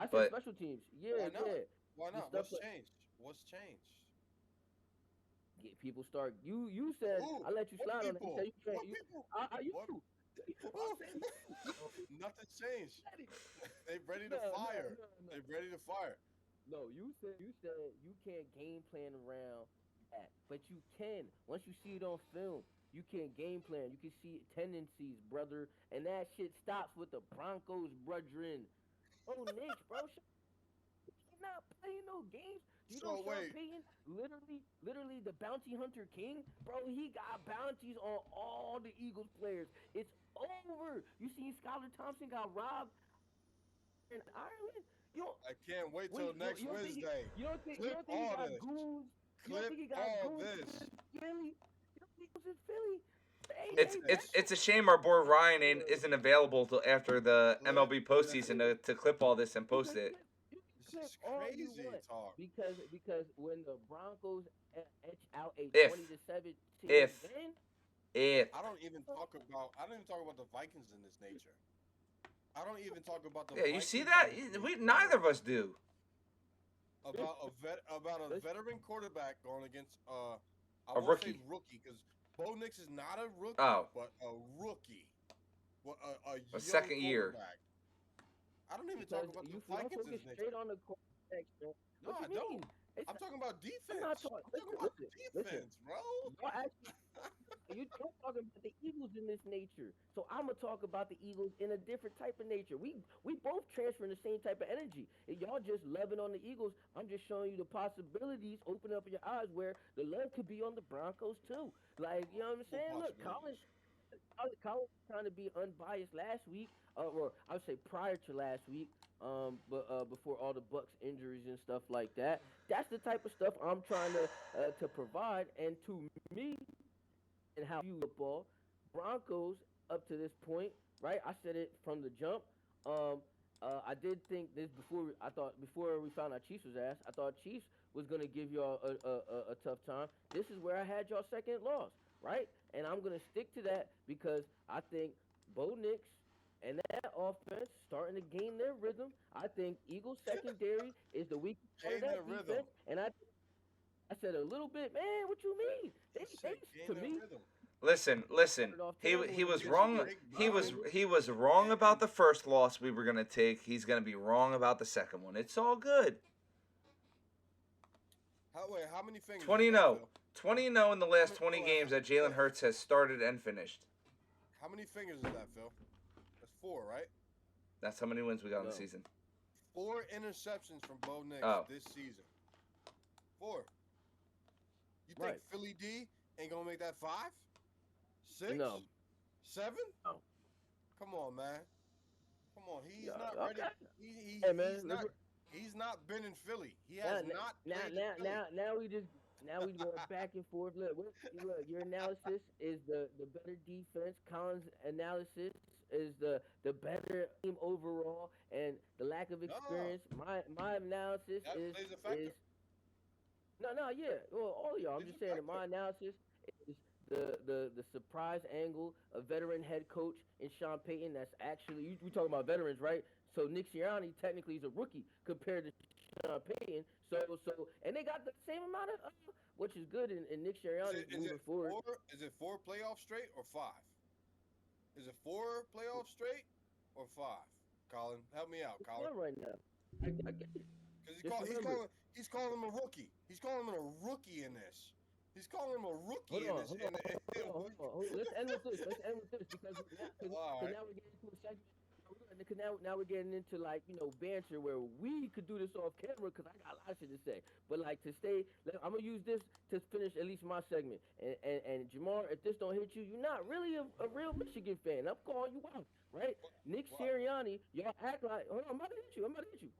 I said But special teams. Why Yeah, not? yeah. Why The not? stuff What's like changed? What's changed? people start. You said Who? I let you What slide on it. You people? said you can't. What You people? I you. What? I'm saying you. Nothing's changed. said it. They ready to No, no, fire. no, no. They ready to fire. No, you said you can't game plan around that, but you can once you see it on film. You can game plan. You can see tendencies, brother, and that shit stops with the Broncos, brethren. Oh, Knicks, bro, he's not playing no games. Do you know So Sean wait, Payton, literally the bounty hunter king, bro? He got bounties on all the Eagles players. It's over. You seen Skylar Thompson got robbed in Ireland? You don't I can't wait till wait. You, next you don't think he, Wednesday. you Clip don't think he all got this. goons? You don't Clip think he got all goons this. in Philly? You don't think he was in Philly? it's Hey, it's that's it's a shame our boy Ryan look. isn't available till after the Clip MLB this. postseason to clip all this and You post can it. clip, you can This clip is all you crazy want talk. because when the Broncos etch out a If 20-17 if win, if I don't even talk about the Vikings in this nature. I don't even talk about the yeah, you Vikings see in that? this We nature, neither of us do. about a Listen. veteran quarterback going against I A won't say rookie. rookie because Bo Nix is not a rookie, Oh. but a rookie, a young second year. quarterback. I don't even because talk about the you don't Vikings in focus this nature. straight on the quarterback. Man. No, What I you mean? don't. It's I'm talking about defense. I'm not I'm talking. talking about Listen. defense, bro. Y'all actually you're talking about the Eagles in this nature. So I'm gonna talk about the Eagles in a different type of nature. We both transferring the same type of energy. And y'all just loving on the Eagles. I'm just showing you the possibilities. Open up your eyes where the love could be on the Broncos too. Like you know what I'm Full saying? Look, possibilities. Colin was trying to be unbiased last week, or I would say prior to last week. But before all the Bucks injuries and stuff like that, that's the type of stuff I'm trying to provide. And to me, and how you football. Broncos up to this point, right? I said it from the jump. Um, I did think this before. I thought before we found out Chiefs was ass. I thought Chiefs was gonna give y'all a tough time. This is where I had y'all second loss, right? And I'm gonna stick to that because I think Bo Nix and that offense starting to gain their rhythm. I think Eagles secondary is the weakest part of Gain their that rhythm. defense, and I said a little bit, man. What you mean? He said gain To their me rhythm. Listen. started off He terrible he with the was Against Jets, wrong. but Jake He was Browning. he was wrong And, about the first loss we were gonna take. He's gonna be wrong about the second one. It's all good. how many fingers? 20 is that, 0 Phil? 20 0 in the last many- 20 oh, games that Phil. Jalen Hurts has started and finished. How many fingers is that, Phil? That's 4, right? That's how many wins we got in the No. season. 4 interceptions from Bo Nix Oh. this season. 4. You think Right. Philly D ain't gonna make that 5? 6? No. 7? No. Come on, man. Come on, he's Yeah, not okay. ready. He, Hey man, he's not been in Philly. He now, has not played in Philly. now we going back and forth. Look, your analysis is the better defense. Collins' analysis is the better team overall, and the lack of experience. My analysis That is plays a factor. yeah. Well, all of y'all. I'm Plays just a saying that factor. my analysis is the surprise angle, a veteran head coach in Sean Payton. That's actually we talking about veterans, right? So Nick Sirianni technically is a rookie compared to Sean Payton. So and they got the same amount of which is good in Nick Sirianni moving forward. Is it 4 playoffs straight or 5? Is it 4 playoffs straight or 5? Colin, help me out, Colin. Yeah, right now. I get it. Because he's calling him a rookie. He's calling him a rookie in this. He's calling him a rookie in this. Hold on. Let's end with this. Because All right. now we're getting into a segment. Because now we're getting into like banter where we could do this off camera because I got a lot of shit to say. But like to stay, I'm gonna use this to finish at least my segment. And Jamar, if this don't hit you, you're not really a real Michigan fan. I'm calling you out, right? Nick Why? Sirianni, y'all act like hold on, I'm about to hit you. I'm about to hit you.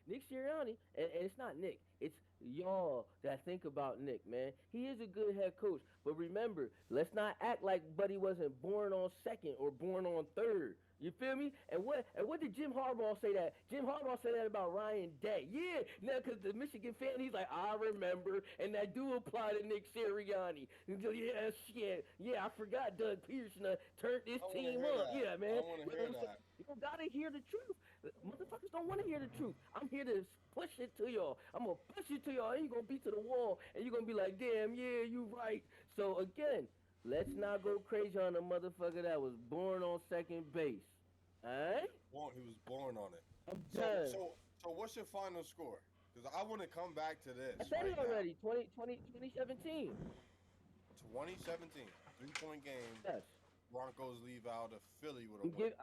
Nick Sirianni, and it's not Nick. It's y'all that think about Nick, man. He is a good head coach, but remember, let's not act like Buddy wasn't born on second or born on third. You feel me? And what did Jim Harbaugh say that? Jim Harbaugh said that about Ryan Day. Yeah, now because the Michigan fan, he's like, I remember, and that do apply to Nick Sirianni. Yeah, shit. Yeah, I forgot Doug Peterson turned this I wanna team hear up. that. Yeah, man. I want to hear that. You gotta hear the truth. Motherfuckers don't want to hear the truth. I'm here to push it to y'all. I'm gonna push it to y'all, and you're gonna be to the wall, and you're gonna be like, damn, yeah, you right. So again, let's not go crazy on a motherfucker that was born on second base. Alright? He was born on it. I'm done. So what's your final score? Because I want to come back to this. I said right it already. 2017. 2017, 3-point game. Yes. Broncos leave out of Philly with a win.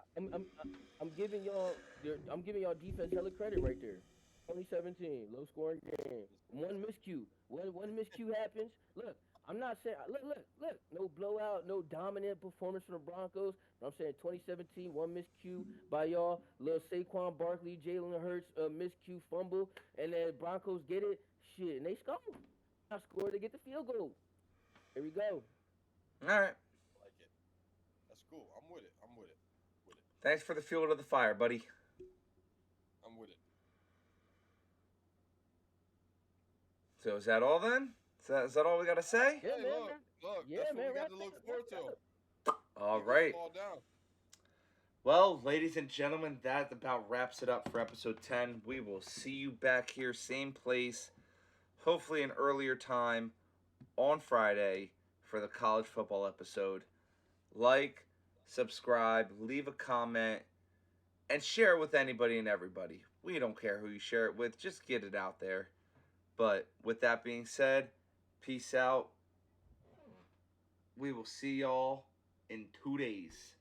I'm giving y'all defense hella credit right there. 2017, low scoring game. One miscue. One miscue happens. Look, I'm not saying look, no blowout, no dominant performance from the Broncos. I'm saying 2017, one miscue by y'all. Little Saquon Barkley, Jalen Hurts, miscue fumble, and then Broncos get it. Shit, and they score. I scored to get the field goal. Here we go. All right. I like it. That's cool. I'm with it. Thanks for the fuel to the fire, buddy. I'm with it. So is that all then? Is that all we got to say? Yeah, Hey, man. look. Yeah, That's man, what we got wrap to it look up, forward wrap it to. up. All Keep right. us all down. Well, ladies and gentlemen, that about wraps it up for episode 10. We will see you back here, same place, hopefully an earlier time on Friday for the college football episode. Like, subscribe, leave a comment, and share it with anybody and everybody. We don't care who you share it with, just get it out there. But with that being said, peace out. We will see y'all in 2 days.